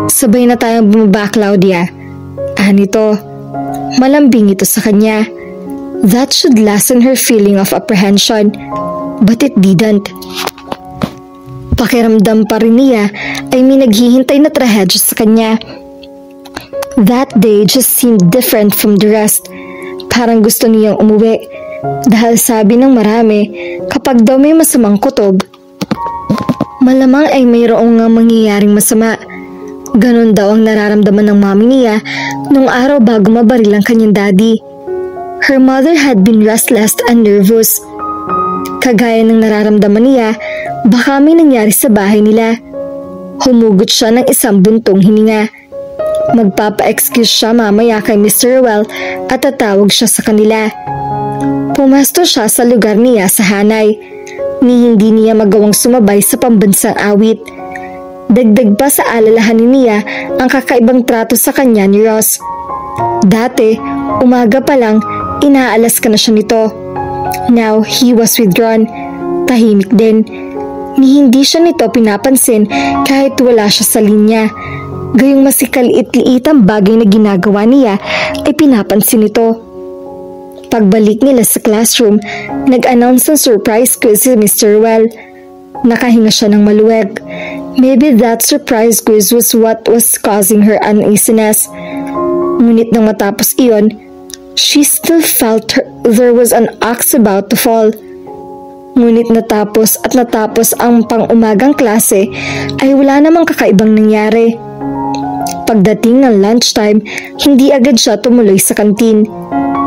Sabay na tayong bumaba, Claudia. Nito, malambing ito sa kanya. That should lessen her feeling of apprehension, but it didn't. Pakiramdam pa rin niya ay may naghihintay na trahedya sa kanya. That day just seemed different from the rest. Parang gusto niyang umuwi dahil sabi ng marami kapag daw may masamang kutob, malamang ay mayroong nga mangyayaring masama. Ganon daw ang nararamdaman ng mami niya nung araw bago mabaril ang kanyang daddy. Her mother had been restless and nervous. Kagaya ng nararamdaman niya, baka may nangyari sa bahay nila. Humugot siya ng isang buntong hininga. Magpapa-excuse siya mamaya kay Mr. Ruel at tatawag siya sa kanila. Pumesto siya sa lugar niya sa Hanay, ni hindi niya magawang sumabay sa pambansang awit. Dagdag pa sa alalahanin niya ang kakaibang trato sa kanya ni Ross. Dati, umaga pa lang, inaalas ka na siya nito. Now, he was withdrawn. Tahimik din. Ni hindi siya nito pinapansin kahit wala siya sa linya. Gayong masikaliit-liit ang bagay na ginagawa niya ay pinapansin nito. Pagbalik nila sa classroom, nag-announce ng surprise quiz si Mr. Ruel. Nakahinga siya ng maluwag. Maybe that surprise quiz was what was causing her uneasiness. Ngunit nang matapos iyon, she still felt there was an axe about to fall. Ngunit natapos ang pang-umagang klase ay wala namang kakaibang nangyari. Pagdating ng lunchtime, hindi agad siya tumuloy sa kantin.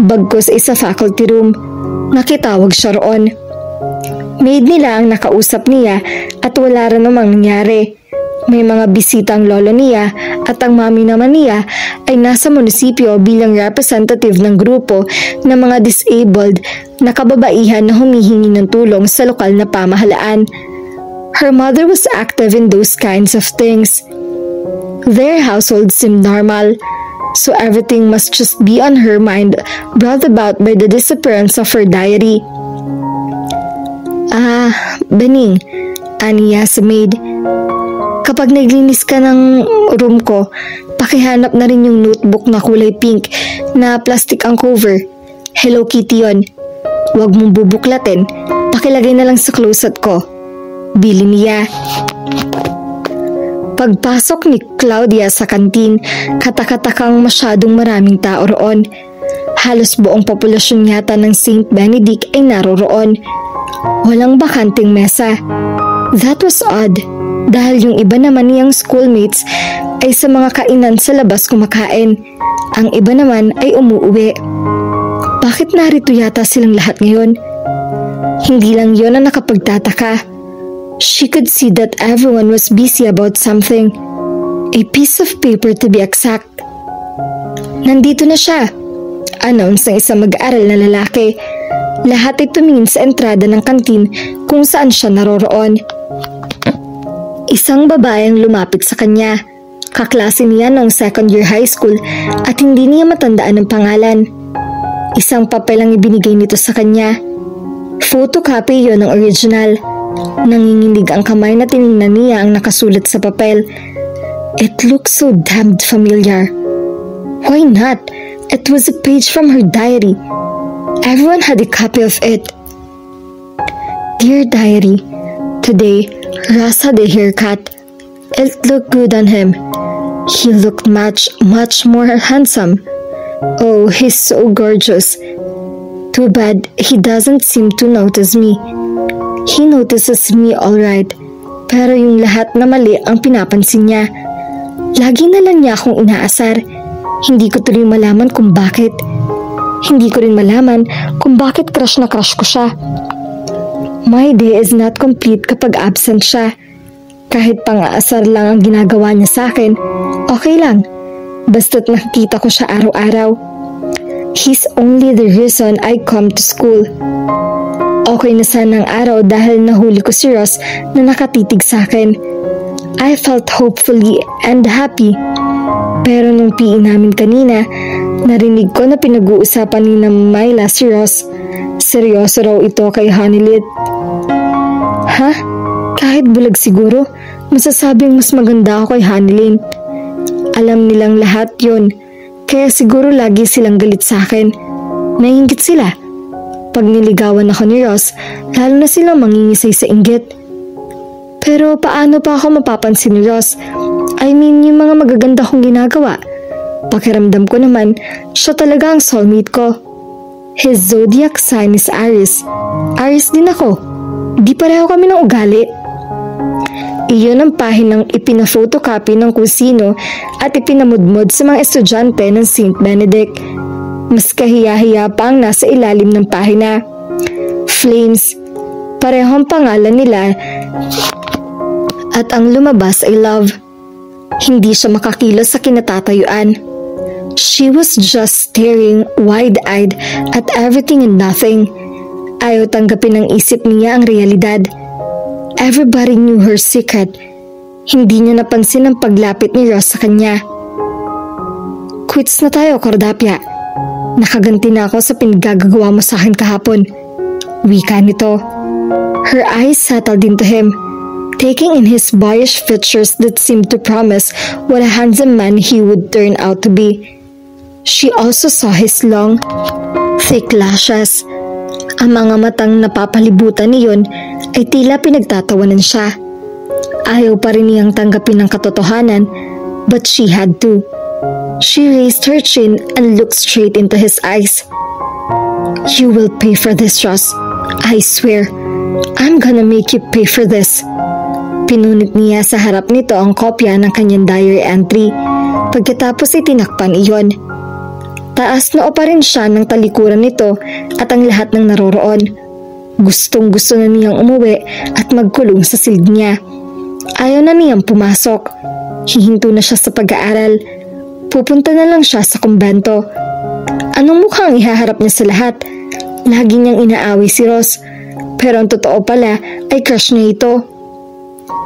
Bagkus ay sa faculty room, nakitawag siya roon. Maid nila ang nakausap niya at wala rin namang nangyari. May mga bisita ang lolo niya at ang mami naman niya ay nasa munisipyo bilang representative ng grupo ng mga disabled na kababaihan na humihingi ng tulong sa lokal na pamahalaan. Her mother was active in those kinds of things. Their household seemed normal, so everything must just be on her mind, brought about by the disappearance of her diary. Bening, aniya sa maid. Kapag naglinis ka ng room ko, pakihanap na rin yung notebook na kulay pink na plastic ang cover. Hello Kitty yon. Huwag mong bubuklatin, pakilagay na lang sa closet ko. Bili niya. Pagpasok ni Claudia sa kantin, katakatakang masyadong maraming tao roon. Halos buong populasyon yata ng St. Benedict ay naroroon. Walang bakanting mesa. That was odd, dahil yung iba naman niyang schoolmates ay sa mga kainan sa labas kumakain. Ang iba naman ay umuuwi. Bakit narito yata silang lahat ngayon? Hindi lang yon ang nakapagtataka. She could see that everyone was busy about something. A piece of paper to be exact. Nandito na siya, announce ng isang mag-aaral na lalaki. Lahat ay tumingin sa entrada ng kantin kung saan siya naroroon. Isang babae ang lumapit sa kanya. Kaklase niya noong second year high school at hindi niya matandaan ang pangalan. Isang papel ang ibinigay nito sa kanya. Photocopy yon ng original. Nanginginig ang kamay na tiningnan niya ang nakasulat sa papel. It looks so damned familiar. Why not? It was a page from her diary. Everyone had a copy of it. Dear diary, today Ross had a haircut. It looked good on him. He looked much more handsome. Oh, he's so gorgeous. Too bad he doesn't seem to notice me. He notices me alright, pero yung lahat na mali ang pinapansin niya. Lagi na lang niya akong inaasar. Hindi ko tuloy malaman kung bakit. Hindi ko rin malaman kung bakit crush na crush ko siya. My day is not complete kapag absent siya. Kahit pang-aasar lang ang ginagawa niya sa akin, okay lang. Basta't nakikita ko siya araw-araw. He's only the reason I come to school. Okay na sana ang araw dahil nahuli ko si Ross na nakatitig sa akin. I felt hopefully and happy. Pero nung PE namin kanina, narinig ko na pinag-uusapan ni na Myla si Ross. Seryoso raw ito kay Honeylit. Ha? Kahit bulag siguro, masasabing mas maganda ako kay Honeylin. Alam nilang lahat yon, kaya siguro lagi silang galit sa akin. Naiinggit sila. Pag niligawan ako ni Ross, lalo na silang mangingisay sa inggit. Pero paano pa ako mapapansin ni Ross? I mean, yung mga magaganda kong ginagawa. Pakiramdam ko naman, siya talaga ang soulmate ko. His zodiac sign is Aries. Aries din ako. Di pareho kami ng ugali. Iyon ang pahinang ipina-photocopy ng kung sino at ipinamudmod sa mga estudyante ng St. Benedict. Mas kahiya-hiya pa ang nasa ilalim ng pahina. Flames. Parehong pangalan nila at ang lumabas ay love. Hindi siya makakilos sa kinatatayuan. She was just staring wide-eyed at everything and nothing. Ayaw tanggapin ng isip niya ang realidad. Everybody knew her secret. Hindi niya napansin ang paglapit ni Ross sa kanya. Quits na tayo, Cordapia. Nakaganti na ako sa pinagagawa mo sa akin kahapon. Wika nito. Her eyes settled into him, taking in his boyish features that seemed to promise what a handsome man he would turn out to be. She also saw his long, thick lashes. Ang mga matang napapalibutan niyon ay tila pinagtatawanan siya. Ayaw pa rin niyang tanggapin ang katotohanan, but she had to. She raised her chin and looked straight into his eyes. You will pay for this, Ross. I swear, I'm gonna make you pay for this. Pinunit niya sa harap nito ang kopya ng kanyang diary entry. Pagkatapos itinakpan iyon. Taas noo pa rin siya ng talikuran nito at ang lahat ng naroroon. Gustong gusto na niyang umuwi at magkulong sa silid niya. Ayaw na niyang pumasok. Hihinto na siya sa pag-aaral. Pupunta na lang siya sa kumbento. Anong mukhang ihaharap niya sa lahat? Lagi niyang inaaway si Ross. Pero ang totoo pala ay crush niya ito.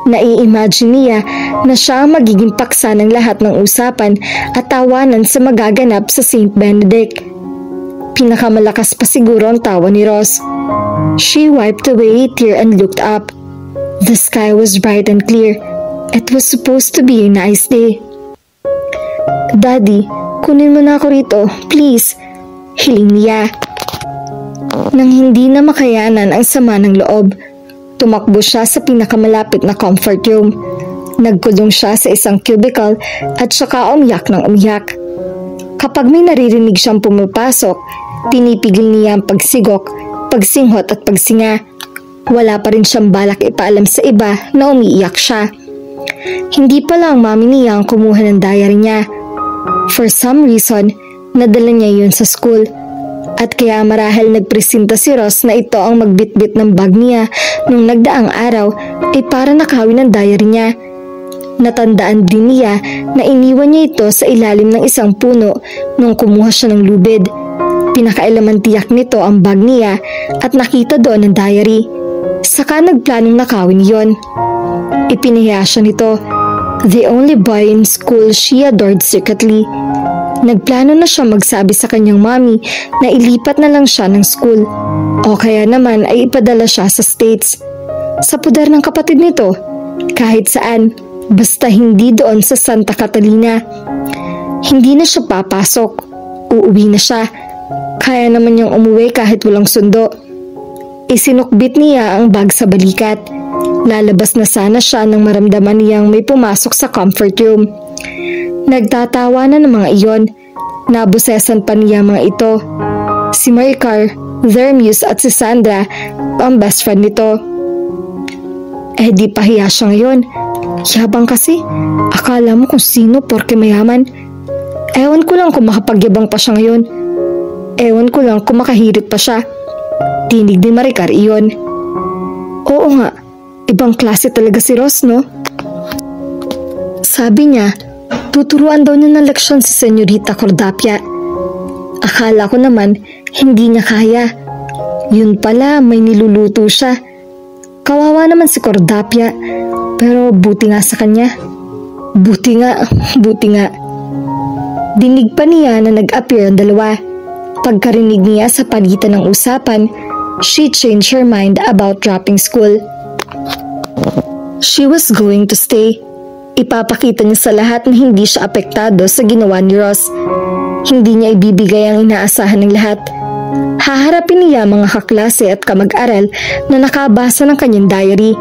Nai-imagine niya na siya ang magiging paksa ng lahat ng usapan at tawanan sa magaganap sa St. Benedict. Pinakamalakas pa siguro ang tawa ni Ross. She wiped away a tear and looked up. The sky was bright and clear. It was supposed to be a nice day. Daddy, kunin mo na ako rito, please. Hiling niya. Nang hindi na makayanan ang sama ng loob, tumakbo siya sa pinakamalapit na comfort room. Nagkulong siya sa isang cubicle at saka umiyak ng umiyak. Kapag may naririnig siyang pumapasok, pinipigil niya ang pagsigok, pagsinghot at pagsinga. Wala pa rin siyang balak ipaalam sa iba na umiiyak siya. Hindi pala ang mami niya ang kumuha ng diary niya. For some reason, nadala niya yun sa school. At kaya marahil nagpresenta si Ross na ito ang magbitbit ng bag niya nung nagdaang araw ay para nakawin ang diary niya. Natandaan din niya na iniwan niya ito sa ilalim ng isang puno nung kumuha siya ng lubid. Pinakailaman tiyak nito ang bag niya at nakita doon ang diary. Saka nagplanong nakawin yon. Ipinahiya siya nito. The only boy in school she adored secretly. Nagplano na siya magsabi sa kanyang mami na ilipat na lang siya ng school o kaya naman ay ipadala siya sa States. Sa poder ng kapatid nito, kahit saan, basta hindi doon sa Santa Catalina. Hindi na siya papasok, uuwi na siya. Kaya naman niyang umuwi kahit walang sundo. Isinukbit niya ang bag sa balikat. Lalabas na sana siya nang maramdaman niyang may pumasok sa comfort room. Nagtatawa na ng mga iyon. Nabusesan pa niya mga ito. Si Maricar, Thermius at si Sandra, ang best friend nito. Eh di pahiya siya ngayon. Yabang kasi. Akala mo kung sino porke mayaman. Ewan ko lang kung makapagyabang pa siya ngayon. Ewan ko lang kung makahirit pa siya. Tinig ni Maricar iyon. Oo nga, ibang klase talaga si Ross, no? Sabi niya, tuturuan daw niya ng leksyon si Senyorita Cordapia. Akala ko naman, hindi niya kaya. Yun pala, may niluluto siya. Kawawa naman si Cordapia, pero buti nga sa kanya. Buti nga. Dinig pa niya na nag-appear ang dalawa. Pagkarinig niya sa palitan ng usapan, she changed her mind about dropping school. She was going to stay. Ipapakita niya sa lahat na hindi siya apektado sa ginawa ni Ross. Hindi niya ibibigay ang inaasahan ng lahat. Haharapin niya mga kaklase at kamag-aral na nakabasa ng kanyang diary.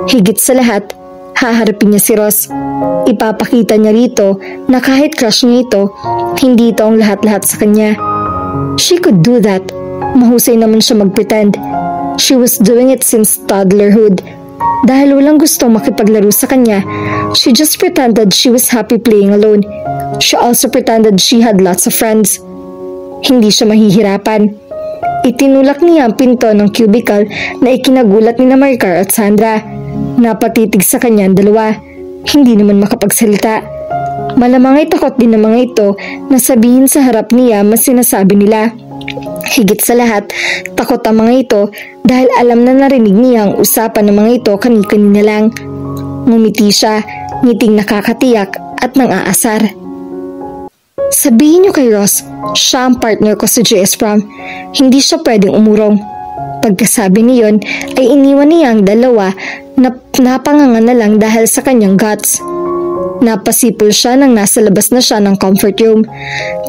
Higit sa lahat, haharapin niya si Ross. Ipapakita niya rito na kahit crush niya ito, hindi ito ang lahat-lahat sa kanya. She could do that. Mahusay naman siya mag-pretend. She was doing it since toddlerhood. Dahil walang gustong makipaglaro sa kanya, she just pretended she was happy playing alone. She also pretended she had lots of friends. Hindi siya mahihirapan. Itinulak niya ang pinto ng cubicle na ikinagulat ni Maricar at Sandra. Napatitig sa kanya ang dalawa. Hindi naman makapagsalita. Malamang ay takot din ng mga ito na sabihin sa harap niya mas sinasabi nila. Higit sa lahat, takot ang mga ito dahil alam na narinig niya ang usapan ng mga ito kani-kanina lang. Ngumiti siya, ngiting nakakatiyak at nang-aasar. Sabihin niyo kay Ross, siya ang partner ko sa JS Prom. Hindi siya pwedeng umurong. Pagkasabi niyon ay iniwan niya ang dalawa na napanganga na lang dahil sa kanyang guts. Napasipol siya nang nasa labas na siya ng comfort room.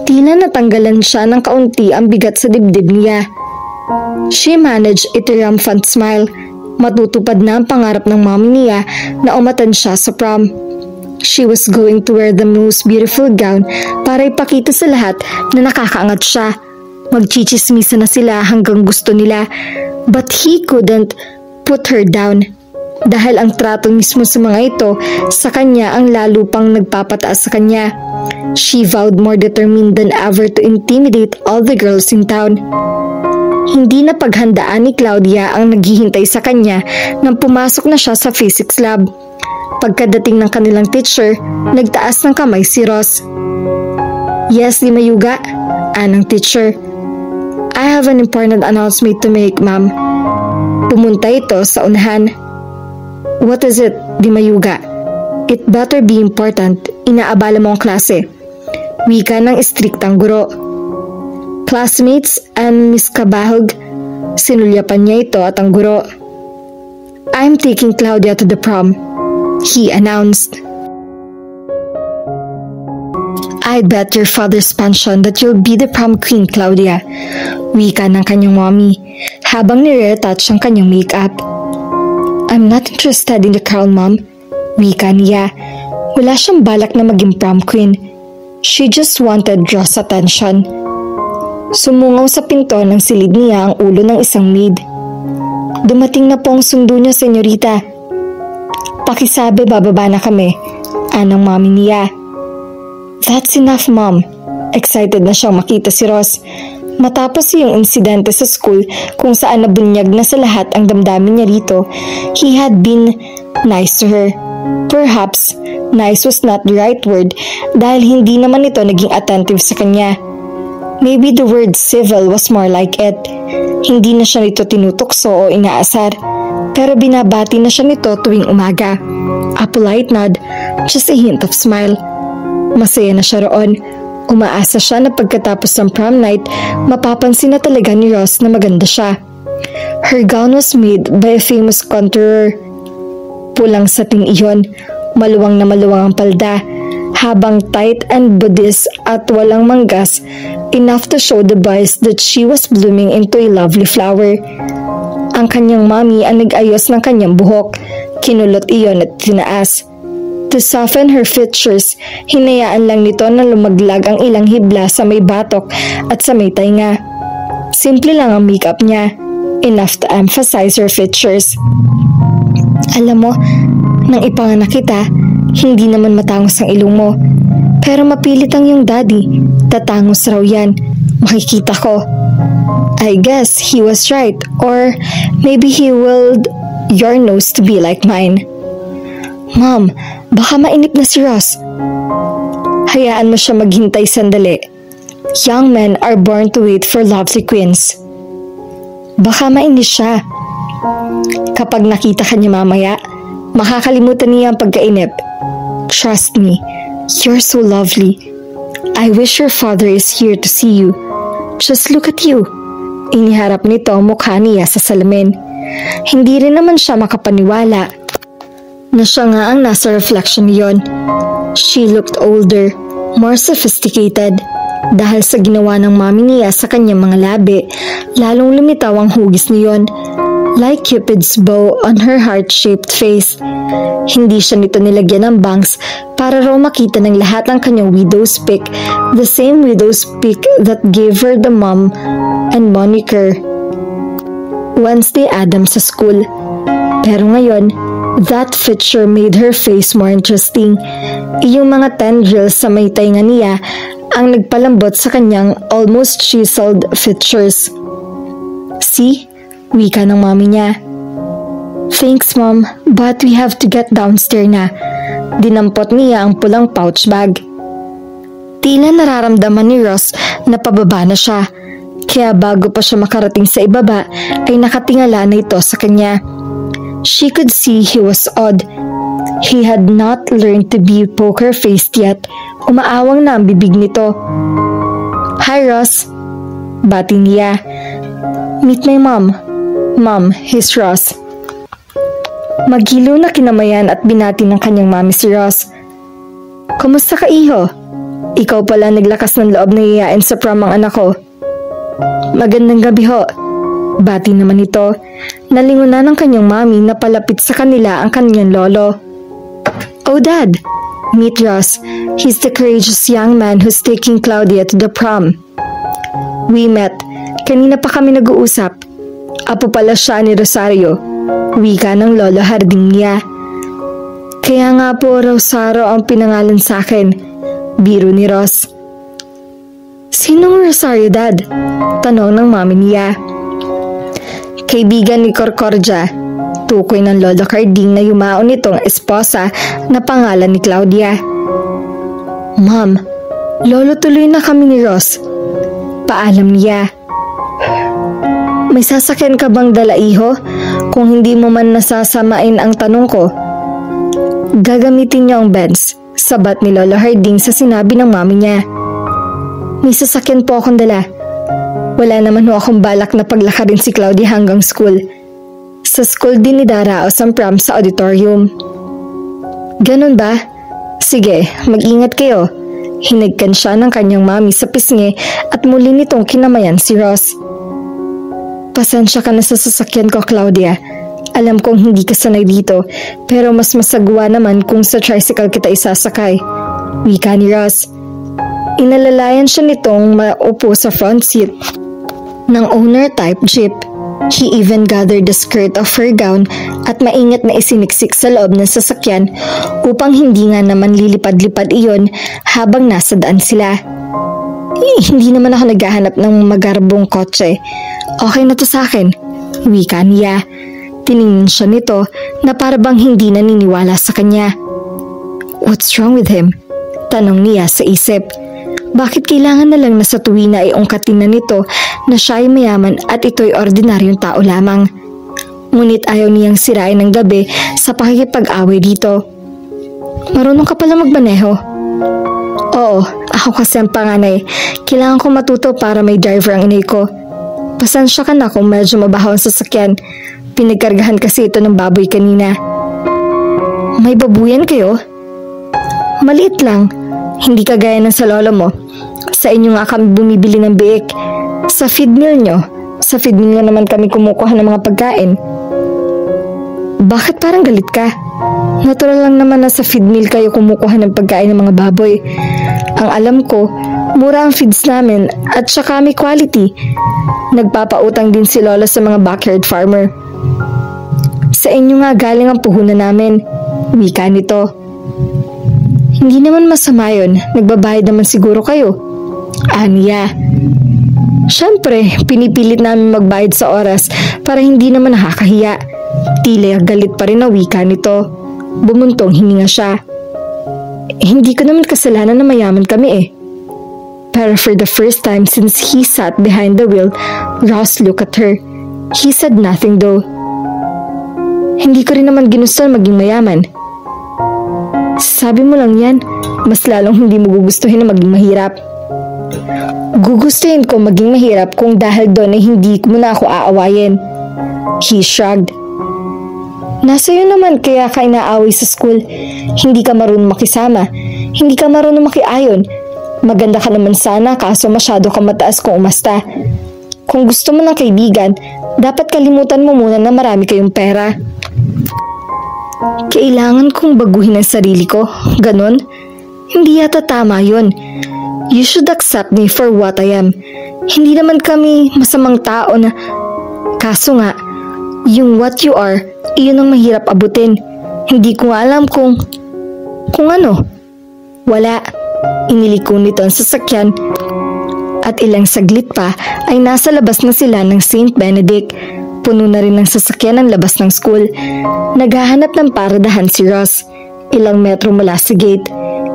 Tila natanggalan siya ng kaunti ang bigat sa dibdib niya. She managed a triumphant smile. Matutupad na ang pangarap ng mommy niya na umatan siya sa prom. She was going to wear the most beautiful gown para ipakita sa lahat na nakakaangat siya. Magchichismisa na sila hanggang gusto nila. But he couldn't put her down. Dahil ang trato mismo sa mga ito sa kanya ang lalo pang nagpapataas sa kanya. She vowed more determined than ever to intimidate all the girls in town. Hindi na paghandaan ni Claudia ang naghihintay sa kanya nang pumasok na siya sa physics lab. Pagkadating ng kanilang teacher, nagtaas ng kamay si Ross. Yes, Di Mayuga, anang teacher. I have an important announcement to make, ma'am. Pumunta ito sa unahan. What is it, Di Mayuga? It better be important. Inaabala mo ang klase. Wika ng istriktang guro. Classmates and Miss Kabahog, sinulyapan niya ito at ang guro. I'm taking Claudia to the prom, he announced. I'd bet your father's pension that you'll be the prom queen, Claudia. Wika ng kanyang mommy habang nire-retouch ang kanyang makeup. I'm not interested in the crown, Mom. Wika niya. Wala siyang balak na maging prom queen. She just wanted Ross' attention. Sumungaw sa pinto ng silid niya ang ulo ng isang maid. Dumating na po ang sundo niya, senyorita. Pakisabi bababa na kami, anang mami niya. That's enough, Mom. Excited na siyang makita si Ross. Matapos yung insidente sa school kung saan nabunyag na sa lahat ang damdamin niya rito, he had been nice to her. Perhaps, nice was not the right word dahil hindi naman ito naging attentive sa kanya. Maybe the word civil was more like it. Hindi na siya nito tinutukso o inaasar, pero binabati na siya nito tuwing umaga. A polite nod, just a hint of smile. Masaya na siya roon. Umaasa siya na pagkatapos ng prom night, mapapansin na talaga ni Ross na maganda siya. Her gown was made by a famous contourer. Pulang sating iyon, maluwang na maluwang ang palda, habang tight and bodis at walang manggas, enough to show the boys that she was blooming into a lovely flower. Ang kanyang mommy ang nag-ayos ng kanyang buhok, kinulot iyon at tinaas. To soften her features, hinayaan lang nito na lumaglag ang ilang hibla sa may batok at sa may tainga. Simple lang ang makeup niya, enough to emphasize her features. Alam mo, nang ipanganak kita, hindi naman matangos ang ilong mo. Pero mapilit ang iyong daddy, tatangos raw yan, makikita ko. I guess he was right, or maybe he willed your nose to be like mine. Mom, Baka mainip na si Ross. Hayaan mo siya maghintay sandali. Young men are born to wait for lovely queens. Baka mainis siya. Kapag nakita ka niya mamaya, makakalimutan niya ang pagkainip. Trust me, you're so lovely. I wish your father is here to see you. Just look at you. Iniharap nito ang mukha niya sa salamin. Hindi rin naman siya makapaniwala na siya nga ang nasa reflection niyon. She looked older, more sophisticated. Dahil sa ginawa ng mami niya sa kanyang mga labi, lalong lumitaw ang hugis niyon. Like Cupid's bow on her heart-shaped face. Hindi siya nito nilagyan ng bangs para raw makita ng lahat ang kanyang widow's peak, the same widow's peak that gave her the mom and moniker Wednesday Addams sa school. Pero ngayon, that feature made her face more interesting. Iyong mga tendrils sa may tainga niya ang nagpalambot sa kanyang almost chiseled features. See? Wika ng mami niya. Thanks, Mom, but we have to get downstairs na. Dinampot niya ang pulang pouch bag. Tila nararamdaman ni Ross na pababa na siya. Kaya bago pa siya makarating sa ibaba, ay nakatingala na ito sa kanya. She could see he was odd. He had not learned to be poker-faced yet. Umaawang na ang bibig nito. Hi, Ross. Bati niya. Meet my mom. Mom, he's Ross. Maghilo na kinamayan at binati ng kanyang mami si Ross. Kumusta ka, iho? Ikaw pala naglakas ng loob na iyain sa prom ang anak ko. Magandang gabi ho. Bati naman ito. Nalingunan ng kanyang mami na palapit sa kanila ang kanyang lolo. Oh, Dad! Meet Ross. He's the courageous young man who's taking Claudia to the prom. We met. Kanina pa kami nag-uusap. Apo pala siya ni Rosario. Wika ng lolo Harding niya. Kaya nga po Rosario ang pinangalan sa akin. Biro ni Ross. Sinong Rosario, Dad? Tanong ng mami niya. Kaibigan ni Corcordia. Tukoy ng lolo Harding na yumaon nitong esposa na pangalan ni Claudia. Ma'am, lolo tuloy na kami ni Ross. Paalam niya. May sasakyan ka bang dala, iho? Kung hindi mo man nasasamain ang tanong ko. Gagamitin niyo ang Benz, sabat ni Lolo Harding sa sinabi ng mami niya. May sasakyan po akong dala. Wala naman ho akong balak na paglakarin si Claudia hanggang school. Sa school din ni Daraos ang prom sa auditorium. Ganun ba? Sige, mag-ingat kayo. Hinagkan siya ng kanyang mami sa pisngi at muli nitong kinamayan si Ross. Pasensya ka na sa sasakyan ko, Claudia. Alam kong hindi ka sanay dito, pero mas masagwa naman kung sa tricycle kita isasakay. Wika ni Ross. Inalalayan siya nitong maupo sa front seat ng owner-type jeep. He even gathered the skirt of her gown at maingat na isiniksik sa loob ng sasakyan upang hindi nga naman lilipad-lipad iyon habang nasa daan sila. Hindi naman ako naghahanap ng magarbong kotse. Okay na to sa akin. Wika niya. Tiningin siya nito na parabang hindi naniniwala sa kanya. What's wrong with him? Tanong niya sa isip. Bakit kailangan na lang na sa tuwi na ay ungkatin na nito na siya ay mayaman at ito'y ordinaryong tao lamang? Ngunit ayaw niyang sirain ng gabi sa pakikipag-away dito. Marunong ka pala magmaneho? Oo, ako kasi ang panganay. Kailangan ko matuto para may driver ang inay ko. Pasensya ka na kung medyo mabahaw ang sasakyan. Pinagkargahan kasi ito ng baboy kanina. May babuyan kayo? Maliit lang. Hindi kagaya ng sa lolo mo. Sa inyo nga kami bumibili ng biik. Sa feed mill nyo. Sa feed mill nga naman kami kumukuha ng mga pagkain. Bakit parang galit ka? Natural lang naman na sa feed mill kayo kumukuha ng pagkain ng mga baboy. Ang alam ko, mura ang feeds namin at saka may quality. Nagpapautang din si Lola sa mga backyard farmer. Sa inyo nga galing ang puhunan namin. Wika nito. Hindi naman masama yun. Nagbabayad naman siguro kayo. Aniya. Siyempre, pinipilit namin magbayad sa oras para hindi naman nakakahiya. Tila galit pa rin ang wika nito. Bumuntong hininga siya. Hindi ko naman kasalanan na mayaman kami eh. Pero for the first time since he sat behind the wheel, Ross looked at her. He said nothing though. Hindi ko rin naman ginusto na maging mayaman. Sabi mo lang yan, mas lalong hindi mo gugustuhin na maging mahirap. Gugustuhin ko maging mahirap kung dahil doon ay hindi mo na ako aawayin. He shrugged. Nasa iyo naman kaya ka inaaway sa school. Hindi ka marunong makisama. Hindi ka marunong makiayon. Maganda ka naman sana kaso masyado ka mataas kung umasta. Kung gusto mo ng kaibigan, dapat kalimutan mo muna na marami kayong pera. Kailangan kong baguhin ang sarili ko. Ganon? Hindi yata tama yun. You should accept me for what I am. Hindi naman kami masamang tao na... Kaso nga, yung what you are, iyon ang mahirap abutin. Hindi ko alam kung ano. Wala. Iniliko nito ang sasakyan at ilang saglit pa ay nasa labas na sila ng St. Benedict. Puno na rin ng sasakyan ang labas ng school. Naghahanap ng paradahan si Ross. Ilang metro mula sa gate.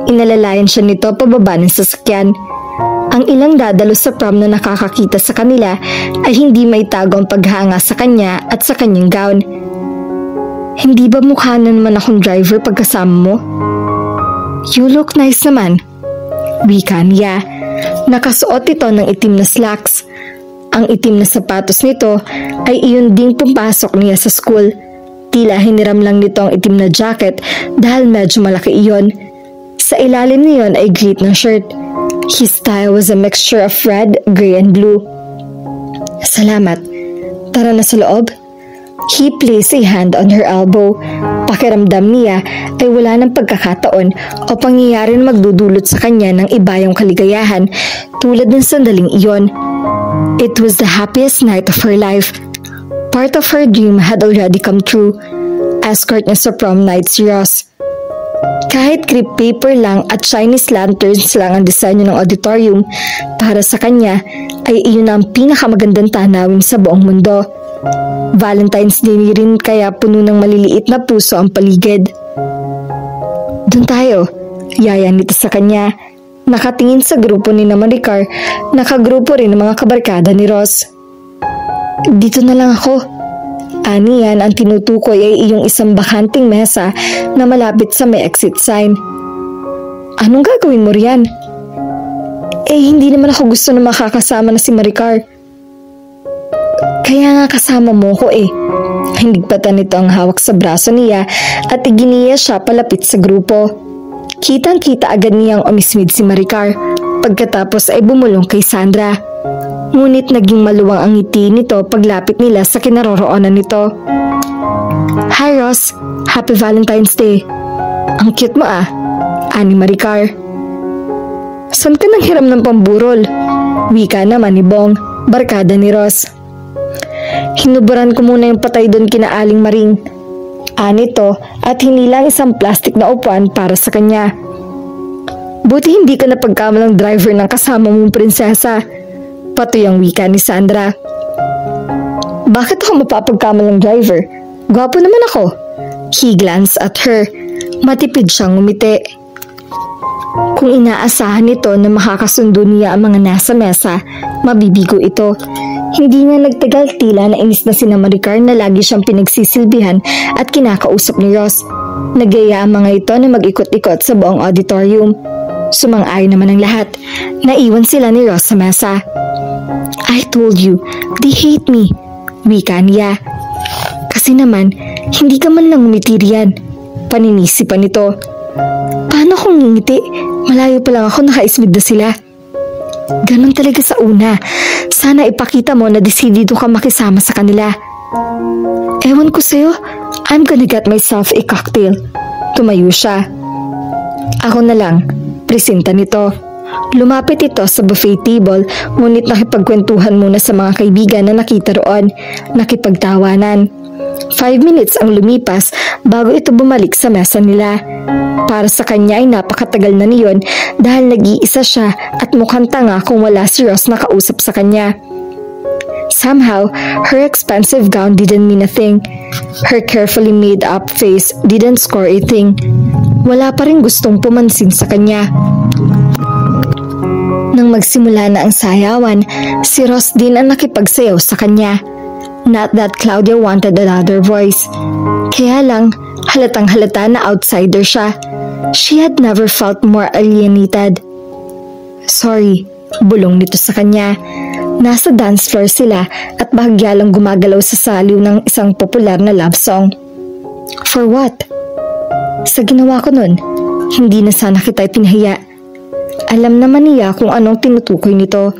Inalalayan siya nito pababa ng sasakyan. Ang ilang dadalo sa prom na nakakakita sa kanila ay hindi may tago ang paghanga sa kanya at sa kanyang gown. Hindi ba mukha na naman akong driver pagkasama mo? You look nice naman. Wika niya. Nakasuot ito ng itim na slacks. Ang itim na sapatos nito ay iyon ding pumpasok niya sa school. Tila hiniram lang nito ang itim na jacket dahil medyo malaki iyon. Sa ilalim niyon ay great na shirt. His style was a mixture of red, gray, and blue. Salamat. Tara na sa loob. He placed a hand on her elbow. Pakiramdam niya ay wala ng pagkakataon o pangyayari na magdudulot sa kanya ng ibayong kaligayahan tulad ng sandaling iyon. It was the happiest night of her life. Part of her dream had already come true. Escort niya sa prom night si Ross. Kahit crepe paper lang at Chinese lanterns lang ang disenyo ng auditorium, para sa kanya ay iyon ang pinakamagandang tanawin sa buong mundo. Valentine's Day rin kaya puno ng maliliit na puso ang paligid. Doon tayo, yaya nito sa kanya. Nakatingin sa grupo ni Maricar, nakagrupo rin ng mga kabarkada ni Ross. Dito na lang ako. Aniyan ang tinutukoy ay iyong isang bakanting mesa na malapit sa may exit sign. Anong gagawin mo riyan? Hindi naman ako gusto na makakasama na si Maricar. Kaya nga kasama mo ko Hinigpatan nito ang hawak sa braso niya at iginiya siya palapit sa grupo. Kitang-kita agad niyang umismid si Maricar. Pagkatapos ay bumulong kay Sandra. Ngunit naging maluwang ang ngiti nito paglapit nila sa kinaroroonan nito. Hi Ross, Happy Valentine's Day. Ang cute mo ani Maricar. San ka nang hiram ng pamburol? Wika naman ni Bong, barkada ni Ross. Hinuburan ko muna yung patay doon kina Aling Maring. Anito at hinilang isang plastic na upuan para sa kanya. Buti hindi ka napagkamalang driver ng kasama mong prinsesa. Patoy ang wika ni Sandra. Bakit ako mapapagkamalang driver? Gwapo naman ako. He glanced at her. Matipid siyang ngumiti. Kung inaasahan nito na makakasundo niya ang mga nasa mesa, mabibigo ito. Hindi nga nagtagal tila na inis na si Maricar na lagi siyang pinagsisilbihan at kinakausap ni Ross. Nagaya ang mga ito na mag-ikot-ikot sa buong auditorium. Sumang-ayon naman ang lahat. Naiwan sila ni Ross sa mesa. I told you, they hate me. Wika niya. Kasi naman, hindi ka man lang umiti riyan. Paninisi pa nito. Paano kung ngingiti? Malayo pa lang ako nakaismid na sila. Ganon talaga sa una. Sana ipakita mo na desidido ka makisama sa kanila. Ewan ko sa'yo, I'm gonna get myself a cocktail. Tumayo siya. Ako na lang, presenta nito. Lumapit ito sa buffet table, ngunit nakipagkwentuhan muna sa mga kaibigan na nakita roon. Nakipagtawanan. 5 minutes ang lumipas bago ito bumalik sa mesa nila. Para sa kanya ay napakatagal na niyon dahil nag-iisa siya at mukhang tanga kung wala si Ross na kausap sa kanya. Somehow, her expensive gown didn't mean a thing. Her carefully made up face didn't score a thing. wala pa rin gustong pumansin sa kanya. Nang magsimula na ang sayawan, si Ross din ang nakipagsayaw sa kanya. Not that Claudia wanted another voice. Kaya lang, halatang halata na outsider siya. She had never felt more alienated. Sorry, bulong nito sa kanya. Nasa dance floor sila at bahagya lang gumagalaw sa saliw ng isang popular na love song. For what? Sa ginawa ko nun, hindi na sana kita ipinahiya. Alam naman niya kung anong tinutukoy nito.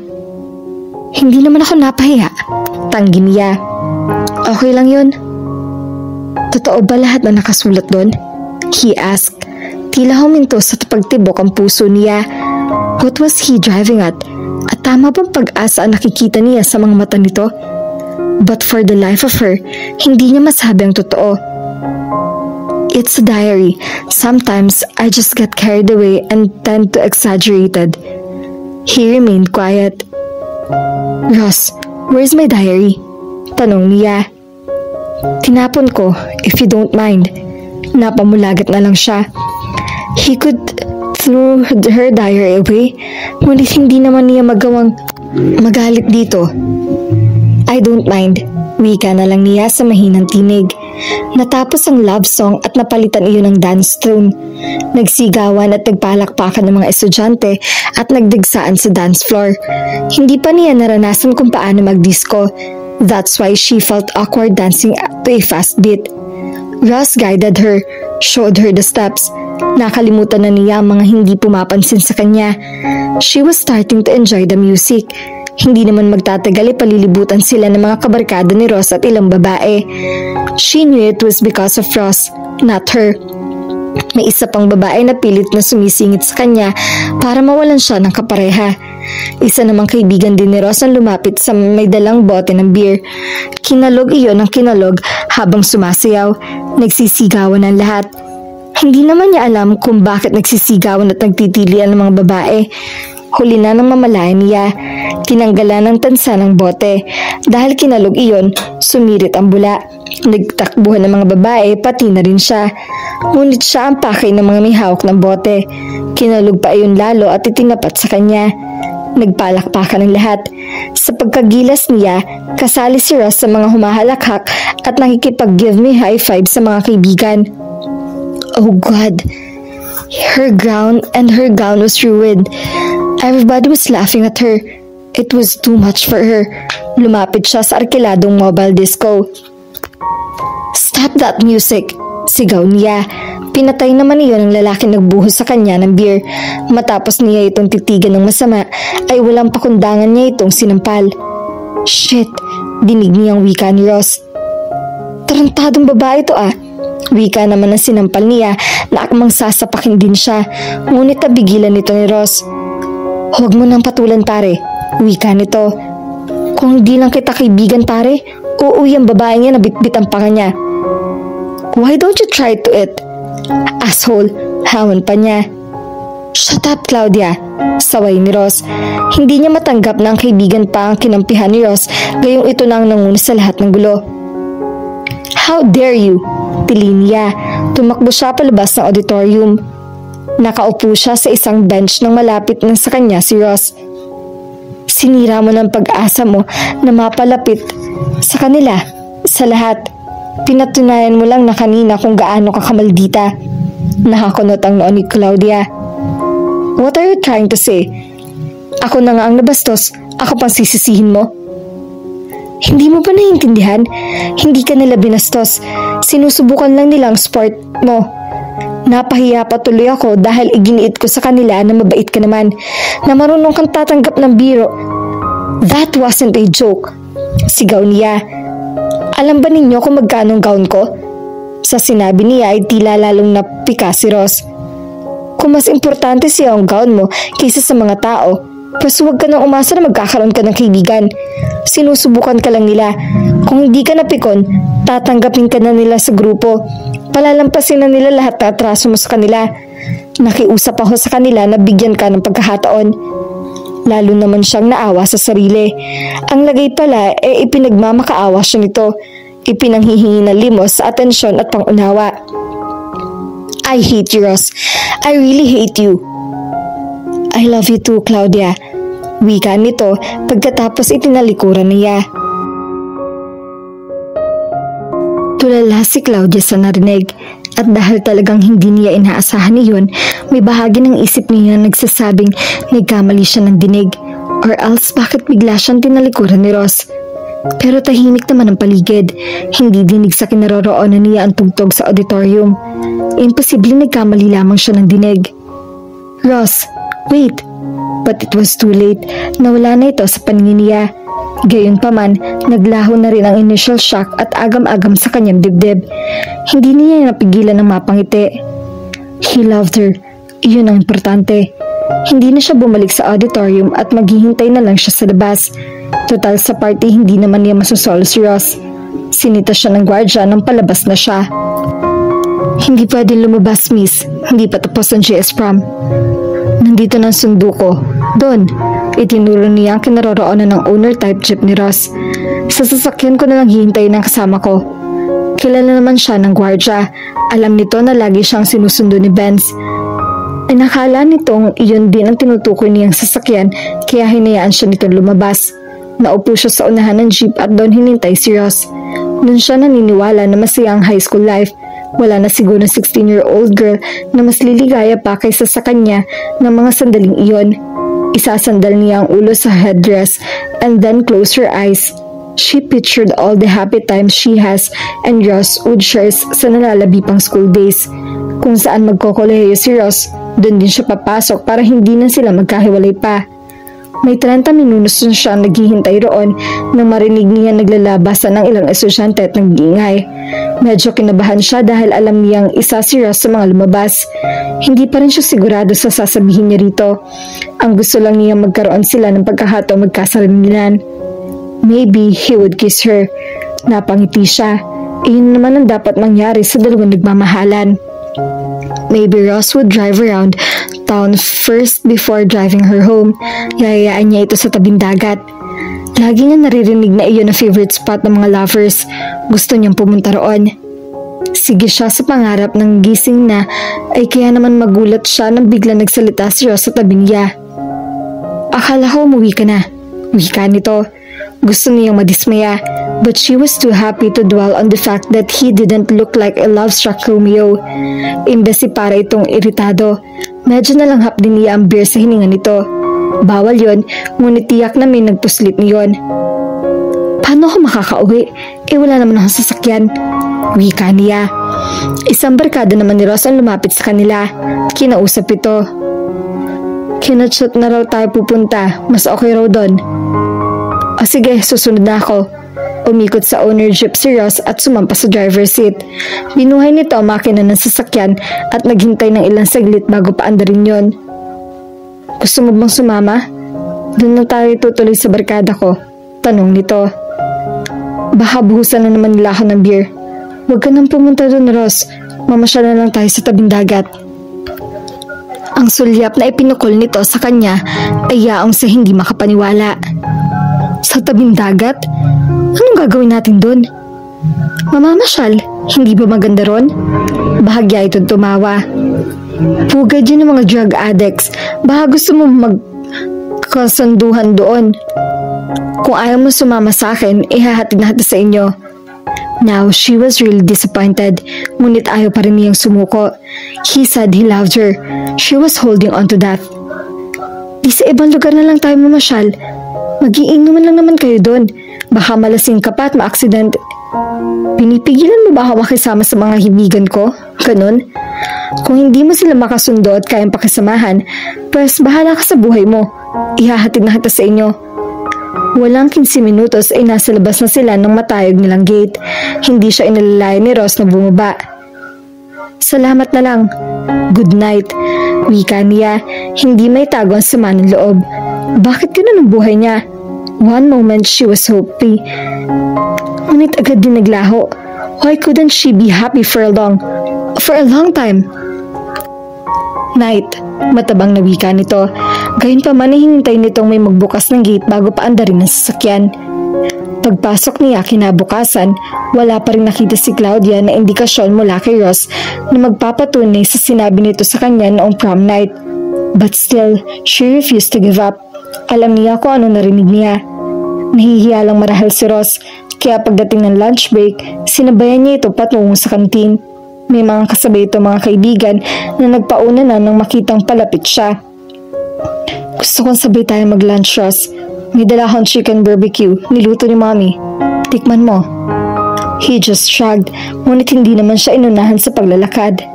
Hindi naman ako napahiya, tanggi niya. Okay lang yun. Totoo ba lahat na nakasulat doon? He asked. Tila huminto sa pagtibok ang puso niya. What was he driving at? At tama bang pag-asa ang nakikita niya sa mga mata nito? But for the life of her, hindi niya masabi ang totoo. It's a diary. Sometimes I just get carried away and tend to exaggerate it. He remained quiet. Ross, where's my diary? Tanong niya. Tinapon ko, if you don't mind. Napamulagat na lang siya. He could throw her diary away, ngunit hindi naman niya magawang magalit dito. I don't mind. Wika na lang niya sa mahinang tinig. Natapos ang love song at napalitan iyon ng dance tune. Nagsigawan at nagpalakpakan ng mga estudyante at nagdigsaan sa dance floor. Hindi pa niya naranasan kung paano mag-disco. That's why she felt awkward dancing to a fast beat. Ross guided her, showed her the steps. Nakalimutan na niya ang mga hindi pumapansin sa kanya. She was starting to enjoy the music. Hindi naman magtatagal palilibutan sila ng mga kabarkada ni Ross at ilang babae. She knew it was because of Ross, not her. May isa pang babae na pilit na sumisingit sa kanya para mawalan siya ng kapareha. Isa namang kaibigan din ni Ross ang lumapit sa may dalang bote ng beer. Kinalog iyon ng kinalog habang sumasayaw. Nagsisigawan ang lahat. Hindi naman niya alam kung bakit nagsisigawan at nagtitilian ng mga babae. Huli na ng mamalayan niya. Tinanggalan ng tansa ng bote. Dahil kinalog iyon, sumirit ang bula. Nagtakbuhan ng mga babae, pati na rin siya. Ngunit siya ang pakay ng mga may hawak ng bote. Kinalog pa iyon lalo at itinapat sa kanya. Nagpalakpakan ng lahat. Sa pagkagilas niya, kasali si Ross sa mga humahalakhak at nakikipag-give me high five sa mga kaibigan. Oh God! Her gown was ruined. Everybody was laughing at her. It was too much for her. Lumapit siya sa arkiladong mobile disco. Stop that music! Sigaw niya. Pinatay naman iyon ang lalaking nagbuhos sa kanya ng beer. Matapos niya itong titigan ng masama, ay walang pakundangan niya itong sinampal. Shit! Dinig niyang wika ni Ross. Tarantadong babae ito ah! Wika naman ang sinampal niya na akmang sasapakin din siya, ngunit nabigilan nito ni Ross. Huwag mo nang patulan pare, wika nito. Kung di lang kita kaibigan pare, uuwi ang babae niya na bitbit ang panga niya. Why don't you try to it? Asshole, hamon pa niya. Shut up Claudia, saway ni Ross. Hindi niya matanggap na ang kaibigan pa ang kinampihan ni Ross, gayong ito na ang nanguna sa lahat ng gulo. How dare you? Tili niya. Tumakbo siya palabas ng auditorium. Nakaupo siya sa isang bench nang malapit na sa kanya si Ross. Sinira mo ng pag-asa mo na mapalapit sa kanila, sa lahat. Pinatunayan mo lang na kanina kung gaano ka kamaldita. Nakakunot ang noon ni Claudia. What are you trying to say? Ako na nga ang nabastos, ako pang sisisihin mo? Hindi mo ba naiintindihan? Hindi ka nila binastos. Sinusubukan lang nilang sport mo. Napahiya pa tuloy ako dahil iginiit ko sa kanila na mabait ka naman, na marunong kang tatanggap ng biro. That wasn't a joke. Sigaw niya. Alam ba ninyo kung magkano ang gown ko? Sa sinabi niya ay tila lalong napika si Ross. Kung mas importante siya ang gown mo kaysa sa mga tao, pues huwag ka nang umasa na magkakaroon ka ng kaibigan. Sinusubukan ka lang nila. Kung hindi ka napikon, tatanggapin ka na nila sa grupo. Palalampasin na nila lahat na atraso mo sa kanila. Nakiusap ako sa kanila na bigyan ka ng pagkakataon. Lalo naman siyang naawa sa sarili. Ang lagay pala ipinagmamakaawa siya nito. Ipinanghihingi ng limos, atensyon at pangunawa. I hate you, Ross. I really hate you. I love you too, Claudia. Wika nito pagkatapos itinalikuran niya. Tulala si Claudia sa narinig at dahil talagang hindi niya inaasahan iyon, may bahagi ng isip niya nagsasabing nagkamali siya ng dinig or else bakit bigla siyang tinalikuran ni Ross. Pero tahimik naman ang paligid, hindi dinig sa kinaroroonan niya ang tugtog sa auditorium. Imposible nagkamali lamang siya ng dinig. Ross, wait! But it was too late, nawala na ito sa paningin niya. Gayunpaman, naglaho na rin ang initial shock at agam-agam sa kanyang dibdib. Hindi niya napigilan ng mapangiti. He loved her. Iyon ang importante. Hindi na siya bumalik sa auditorium at maghihintay na lang siya sa labas. Total sa party hindi naman niya masusolo si Ross. Sinita siya ng gwardya nang palabas na siya. Hindi pwede lumabas, miss. Hindi pa tapos ang GS prom. Nandito ng sundo ko. Doon. Itinuro niya ang kinaroroonan ng owner type jeep ni Ross. Sa sasakyan ko na lang hihintayin ng kasama ko. Kilala naman siya ng gwardya. Alam nito na lagi siyang sinusundo ni Benz. Nakala nitong iyon din ang tinutukoy niyang sasakyan kaya hinayaan siya nitong lumabas. Naupo siya sa unahan ng jeep at doon hinintay si Ross. Doon siya naniniwala na masaya ang high school life. Wala na siguro 16-year-old girl na mas liligaya pa kaysa sa kanya ng mga sandaling iyon. Isasandal niya ang ulo sa headdress and then close her eyes. She pictured all the happy times she has and Ross would share sa nalalabi pang school days. Kung saan magkokolehiyo si Ross, doon din siya papasok para hindi na sila magkahiwalay pa. May 30 minutos na siyang naghihintay roon nang marinig niya naglalabasan ng ilang estudyante at nag-iingay. Medyo kinabahan siya dahil alam niyang isa si Ross sa mga lumabas. Hindi pa rin siya sigurado sa sasabihin niya rito. Ang gusto lang niya magkaroon sila ng pagkakataong magkasaramilan. Maybe he would kiss her. Napangiti siya. Iyon naman ang dapat mangyari sa dalawang nagmamahalan. Maybe Ross would drive around town first before driving her home. Yayayaan niya ito sa tabing dagat. Lagi niya naririnig na iyon ang favorite spot ng mga lovers. Gusto niyang pumunta roon. Sige siya sa pangarap ng gising na ay kaya naman magulat siya nang bigla nagsalita si Ross sa tabi niya. Akala ko umuwi ka na. Wika nito. Gusto niyang madismaya, but she was too happy to dwell on the fact that he didn't look like a love-struck Romeo. Imbes si para itong iritado, medyo nalanghap din niya ang beer sa hininga nito. Bawal yon, ngunit tiyak na may nagpuslit niyon. Paano ako makakauwi? Wala naman akong sasakyan. Wika niya. Isang barkada naman ni Ross ang lumapit sa kanila. Kinausap ito. Kinatshot na raw tayo pupunta, mas okay raw doon. O sige, susunod na ako. Umikot sa owner jeep si Ross at sumampa sa driver's seat. Binuhay nito ang makina ng sasakyan at naghintay ng ilang saglit bago paandarin yon. Gusto mo bang sumama? Doon na tayo tutuloy sa barkada ko. Tanong nito. Baka buhusan na naman nila ako ng beer. Huwag ka nang pumunta doon, Ross. Mamasyal na lang tayo sa tabing dagat. Ang sulyap na ipinukol nito sa kanya ay yaong sa hindi makapaniwala. Sa tabing dagat? Anong gagawin natin doon? Mamamasyal, hindi ba maganda ron? Bahagya itong tumawa. Pugad yun ng mga drug addicts. Baka gusto mo magkasunduhan doon. Kung ayaw mo sumama sa akin, ihahatid na sa inyo. Now, she was really disappointed, ngunit ayaw pa rin niyang sumuko. He said he loved her. She was holding on to that. Di sa ibang lugar na lang tayo mamasyal. Mag-iinuman lang naman kayo doon. Baka malasing ka pa at ma-accident. Pinipigilan mo ba ako makisama sa mga hibigan ko? Ganun? Kung hindi mo sila makasundo at kayang pakisamahan, pues bahala ka sa buhay mo. Ihahatid na kita sa inyo. Walang 15 minutos ay nasa labas na sila nang matayog nilang gate. Hindi siya inalalayan ni Ross na bumaba. Salamat na lang. Good night. Wika niya, hindi may tago ang sama ng loob. Bakit ganun ang buhay niya? One moment she was happy. Ngunit agad din naglaho. Why couldn't she be happy for a long time? Night. Matabang na wika nito. Gayunpaman ay hinintay nitong may magbukas ng gate bago paandarin ng sasakyan. Pagpasok niya kinabukasan, wala pa rin nakita si Claudia na indikasyon mula kay Ross na magpapatunay sa sinabi nito sa kanya noong prom night. But still, she refused to give up. Alam niya kung ano narinig niya. Nahihiya lang marahil si Ross, kaya pagdating ng lunch break, sinabayan niya ito patungo sa kantin. May mga kasabay ito mga kaibigan na nagpauna na nang makitang palapit siya. Gusto kong sabay tayo mag-lunch, Ross. May dala akong chicken barbecue, niluto ni Mommy. Tikman mo. He just shrugged, ngunit hindi naman siya inunahan sa paglalakad.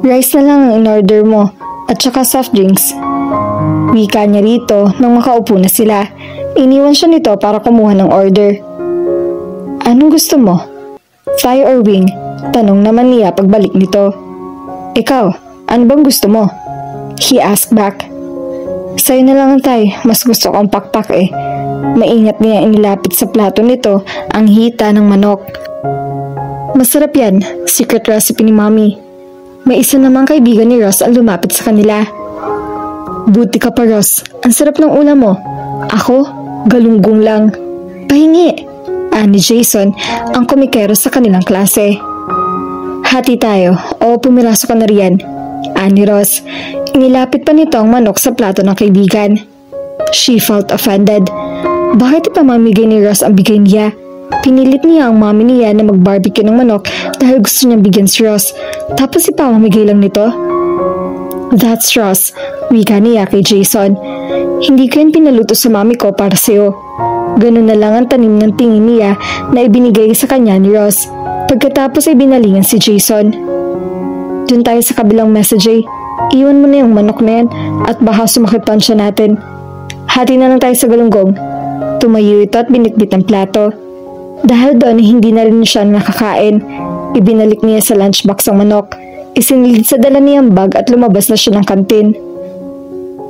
Rice na lang ang in-order mo, at saka soft drinks. Wika niya rito nang makaupo na sila. Iniwan siya nito para kumuha ng order. Anong gusto mo? Fry or wing? Tanong naman niya pagbalik nito. Ikaw, ano bang gusto mo? He asked back. Sa'yo na lang tay, mas gusto kong pakpak eh. Maingat niya inilapit sa plato nito ang hita ng manok. Masarap yan, secret recipe ni Mommy. May isa namang kaibigan ni Ross ang lumapit sa kanila. Buti ka pa Ross, ang sarap ng ulam mo. Ako, galunggong lang. Pahingi, ani Jason, ang komikero sa kanilang klase. Hati tayo, o pumiraso ka na riyan, ani Ross. Inilapit pa nito ang manok sa plato ng kaibigan. She felt offended. Bakit ipamamigay ni Ross ang bigay niya? Pinilit niya ang mami niya na mag-barbecue ng manok dahil gusto niyang bigyan si Ross. Tapos ipamamigay lang nito? That's Ross, wika niya kay Jason. Hindi ko yan pinaluto sa mami ko para sa'yo. Ganun na lang ang tanim ng tingin niya na ibinigay sa kanya ni Ross. Pagkatapos ay binalingan si Jason. Dun tayo sa kabilang message eh. Iwan mo na yung manok na yan at baka sumakit pa siya natin. Hati na lang tayo sa galunggong. Tumayo ito at binitbit ang plato. Dahil doon hindi na rin siya nakakain. Ibinalik niya sa lunchbox ang manok. Isinilid sa dala niyang bag at lumabas na siya ng kantin.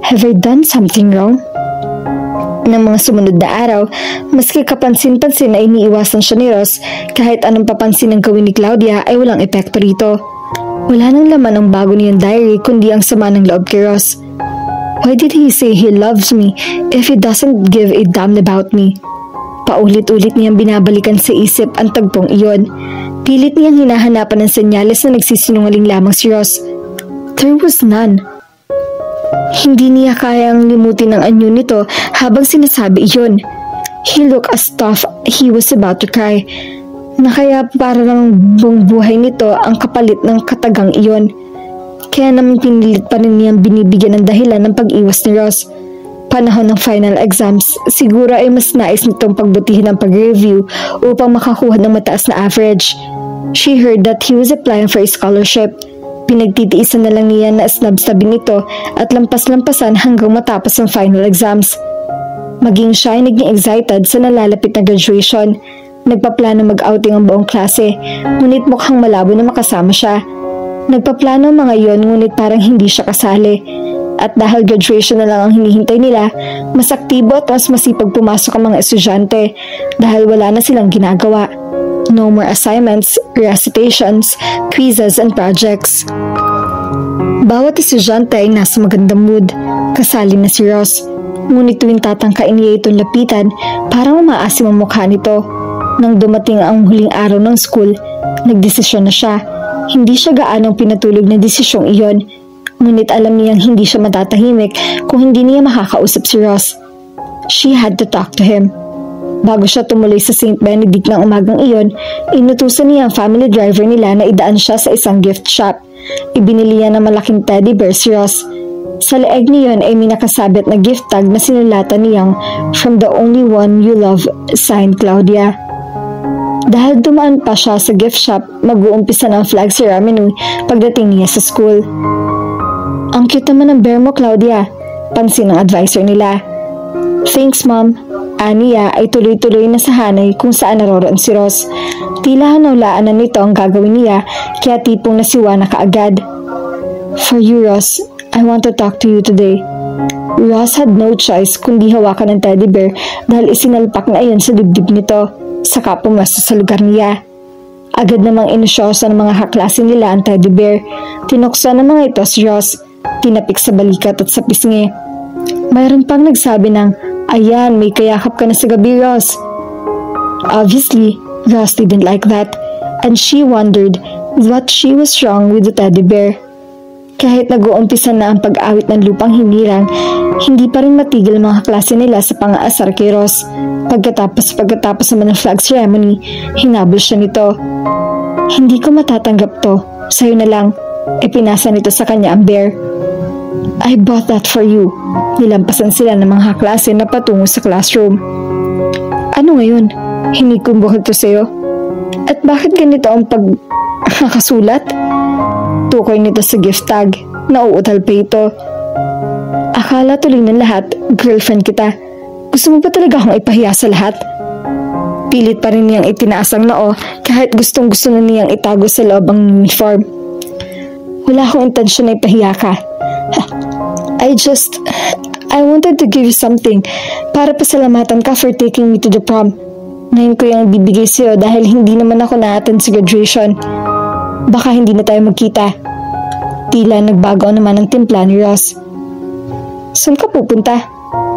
Have I done something wrong? Ng mga sumunod na araw, maski kapansin-pansin na iniiwasan siya ni Ross, kahit anong papansin ng gawin ni Claudia ay walang epekto rito. Wala nang laman ang bago niyang diary kundi ang sama ng loob kay Ross. Why did he say he loves me if he doesn't give a damn about me? Paulit-ulit niyang binabalikan sa isip ang tagpong iyon. Pilit niyang hinahanapan ng senyales na nagsisinungaling lamang si Ross. There was none. Hindi niya kayang limutin ang anyo nito habang sinasabi iyon. He looked as tough he was about to cry. Na kaya para lang buong buhay nito ang kapalit ng katagang iyon. Kaya naman pinilit pa rin niyang binibigyan ng dahilan ng pag-iwas ni Ross. Panahon ng final exams, siguro ay mas nais nitong pagbutihin ang pag-review upang makakuha ng mataas na average. She heard that he was applying for a scholarship. Pinagtitiisan na lang niya na snub-snubin ito at lampas-lampasan hanggang matapos ang final exams. Maging siya ay naging excited sa nalalapit na graduation. Nagpaplano mag-outing ang buong klase, ngunit mukhang malabo na makasama siya. Nagpaplano mga yon ngunit parang hindi siya kasali. At dahil graduation na lang ang hinihintay nila, mas aktibo at mas masipag pumasok ang mga estudyante dahil wala na silang ginagawa. No more assignments, recitations, quizzes, and projects. Bawat estudyante ay nasa magandang mood. Kasali na si Ross. Ngunit tuwing tatangkain niya itong lapitan, parang umaasim ang mukha nito. Nang dumating ang huling araw ng school, nagdesisyon na siya. Hindi siya gaanong pinatulog na desisyong iyon. Ngunit alam niyang hindi siya matatahimik kung hindi niya makakausap si Ross. She had to talk to him. Bago siya tumuloy sa St. Benedict ng umagang iyon, inutusan niya ang family driver nila na idaan siya sa isang gift shop. Ibinili niya ng malaking teddy bear si Ross. Sa leeg niyon ay may nakasabit na gift tag na sinulatan niyang "From the only one you love, signed Claudia." Dahil dumaan pa siya sa gift shop, mag-uumpisa ng flag ceremony pagdating niya sa school. Ang cute naman ng bear mo, Claudia, pansin ng advisor nila. Thanks, Mom. Aniya ay tuloy-tuloy na sa hanay kung saan naroroon si Ross. Tila hanawlaan na nito ang gagawin niya, kaya tipong nasiwa na kaagad. For you, Ross, I want to talk to you today. Ross had no choice kundi hawakan ng teddy bear dahil isinalpak na iyon sa dibdib nito, saka pumasok sa lugar niya. Agad namang inusyosa ng mga kaklase nila ang teddy bear. Tinukso ng mga ito si Ross, tinapik sa balikat at sa pisngi. Mayroon pang nagsabi ng, "Ayan, may kayakap ka na sa gabi, Ross." Obviously, Ross didn't like that, and she wondered what she was wrong with the teddy bear. Kahit nag-uumpisa na ang pag-awit ng lupang hinirang, hindi pa rin matigil ang mga klase nila sa pang-aasar kay Ross. Pagkatapos naman ng flag ceremony, hinabol siya nito. Hindi ko matatanggap to, sa'yo na lang. Pinasa nito sa kanya ang bear. I bought that for you. Nilampasan sila ng mga klase na patungo sa classroom. Ano ngayon? Hindi ko buhat to sa'yo. At bakit ganito ang pagkakasulat? Tukoy nito sa gift tag. Nauutal pa ito. Akala tuloy ng lahat, girlfriend kita. Gusto mo ba talaga akong ipahiya sa lahat? Pilit pa rin niyang itinaas ang noo kahit gustong-gusto na niyang itago sa loob ang uniform. Wala akong intensyon na ipahiya ka. I wanted to give you something para pasalamatan ka for taking me to the prom. Ngayon ko yung bibigay sa'yo dahil hindi naman ako na-attend sa graduation. Baka hindi na tayo magkita. Tila nagbago naman ang timpla ni Ross. Saan ka pupunta?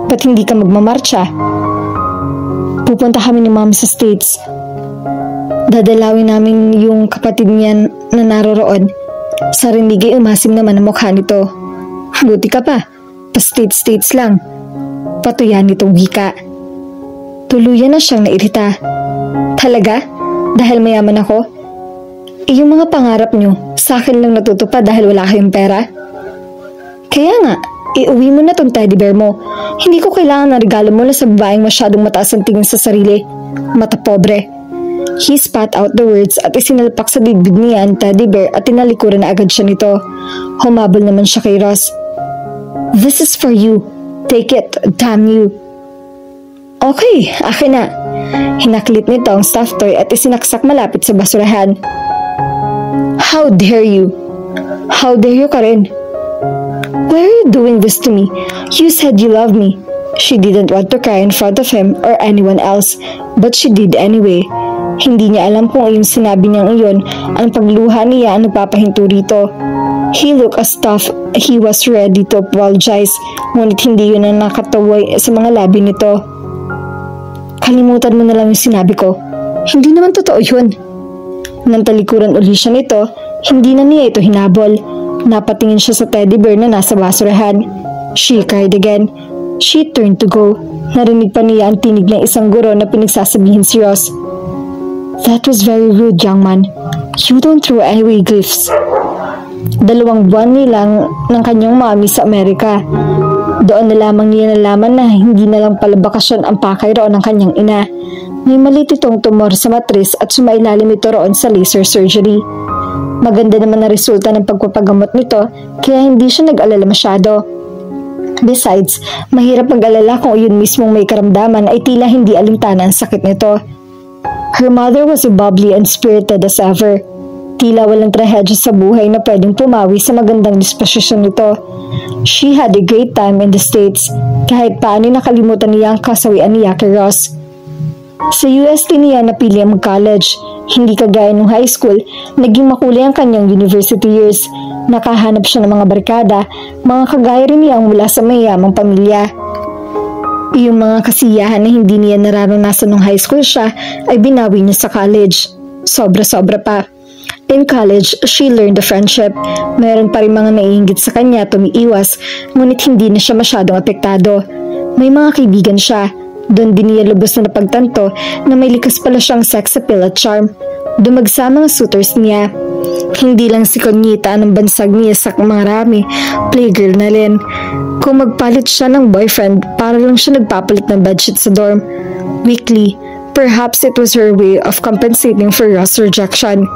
Ba't hindi ka magmamarcha? Pupunta kami ni Mom sa States. Dadalawin namin yung kapatid niya na naroroon. Sa rinig ay umasim naman ang mukha nito. Buti ka pa. Pa-states lang. Patuyan nitong wika. Tuluyan na siyang nairita. Talaga? Dahil mayaman ako? Yung mga pangarap niyo, sa akin lang natutupad dahil wala kayong pera? Kaya nga, iuwi mo na tong teddy bear mo. Hindi ko kailangan na regalo mo na sa babaeng masyadong mataas ang tingin sa sarili. Mata pobre. He spat out the words at isinalpak sa dibdib niya ang teddy bear at tinalikuran na agad siya nito. Humabol naman siya kay Ross. This is for you. Take it, damn you. Okay, akin na. Hinaklit nito ang stuffed toy at isinaksak malapit sa basurahan. How dare you? How dare you ka rin? Why are you doing this to me? You said you love me. She didn't want to cry in front of him or anyone else, but she did anyway. Hindi niya alam kung yung sinabi niyang iyon ang pagluha niya ang nagpapahinto rito. He looked as tough he was ready to apologize, ngunit hindi yun ang nakataway sa mga labi nito. Kalimutan mo na lang yung sinabi ko. Hindi naman totoo yun. Nang talikuran uli siya nito, hindi na niya ito hinabol. Napatingin siya sa teddy bear na nasa basurahan. She cried again. She turned to go. Narinig pa niya ang tinig ng isang guro na pinagsasabihin si Ross. That was very rude, young man. You don't throw away gifts. 2 buwan nilang ng kanyang mami sa Amerika. Doon na lamang niya nalaman na hindi na lang pala bakasyon ang pakay roon ng kanyang ina. May maliit itong tumor sa matris at sumailalim ito roon sa laser surgery. Maganda naman na resulta ng pagpapagamot nito kaya hindi siya nag-alala masyado. Besides, mahirap mag-alala kung yun mismong may karamdaman ay tila hindi alintana ang sakit nito. Her mother was as bubbly and spirited as ever. Tila walang trahedya sa buhay na pwedeng pumawi sa magandang disposisyon nito. She had a great time in the States, kahit paano nakalimutan niya ang kasawian niya kay Ross. Sa UST niya napili ang mag-college. Hindi kagaya nung high school, naging makulay ang kanyang university years. Nakahanap siya ng mga barkada, mga kagaya rin niya mula sa mayamang pamilya. Yung mga kasiyahan na hindi niya nararanasan nung high school siya ay binawi niya sa college. Sobra-sobra pa. In college, she learned the friendship. Mayroon pa rin mga naiinggit sa kanya at umiiwas, ngunit hindi na siya masyadong apektado. May mga kaibigan siya. Doon din niya lubos na napagtanto na may likas pala siyang sex appeal at charm. Dumagsa mga suitors niya. Hindi lang si Conita ang bansag niya sa marami, playgirl na rin. Kung magpalit siya ng boyfriend, para lang siya nagpapalit ng bedsheet sa dorm. Weekly, perhaps it was her way of compensating for Ross' rejection.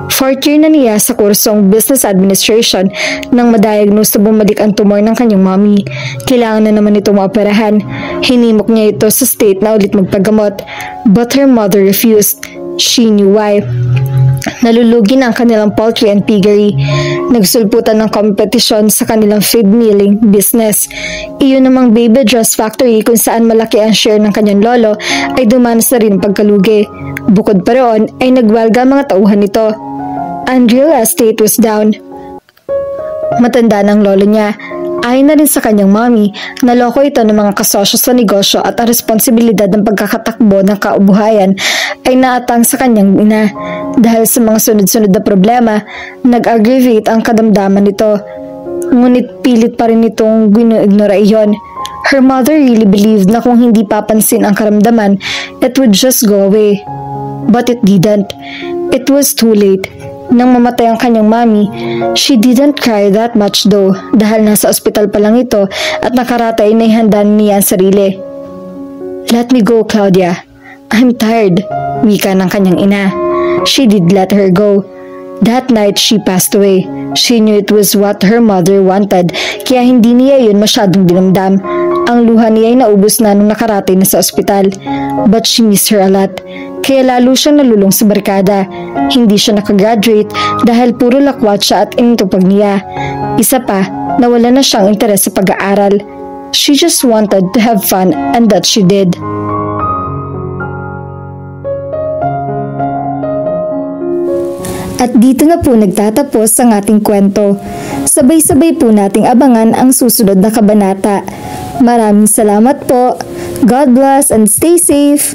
4th year na niya sa kursong Business Administration nang madiagnose na bumalik ang tumor ng kanyang mommy. Kailangan na naman itong maoperahan. Hinimok niya ito sa state na ulit magpagamot. But her mother refused. She knew why. Nalulugi na ang kanilang poultry and piggery. Nagsulputan ng kompetisyon sa kanilang feed milling business. Iyon namang baby dress factory kung saan malaki ang share ng kanyang lolo ay dumanas na rin pagkalugi. Bukod pa roon ay nagwalga mga tauhan nito. Ang real estate was down. Matanda ng lolo niya. Ayon na rin sa kanyang mommy, naloko ito ng mga kasosyo sa negosyo at ang responsibilidad ng pagkakatakbo ng kaubuhayan ay naatang sa kanyang ina. Dahil sa mga sunod-sunod na problema, nag-aggravate ang kadamdaman nito. Ngunit pilit pa rin itong gino-ignora iyon. Her mother really believed na kung hindi papansin ang karamdaman, it would just go away. But it didn't. It was too late. Nang mamatay ang kanyang mommy, she didn't cry that much though dahil nasa ospital pa lang ito at nakaratay na ihanda niya ang sarili. Let me go, Claudia. I'm tired, wika ng kanyang ina. She did let her go. That night, she passed away. She knew it was what her mother wanted, kaya hindi niya yun masyadong dinamdam. Ang luha niya ay naubos na nung nakaratay na sa ospital. But she missed her a lot. Kaya lalo siyang nalulong sa barkada. Hindi siya nakagraduate dahil puro lakwat siya at inintupag niya. Isa pa, nawala na siyang interes sa pag-aaral. She just wanted to have fun and that she did. At dito na po nagtatapos ang ating kwento. Sabay-sabay po nating abangan ang susunod na kabanata. Maraming salamat po. God bless and stay safe.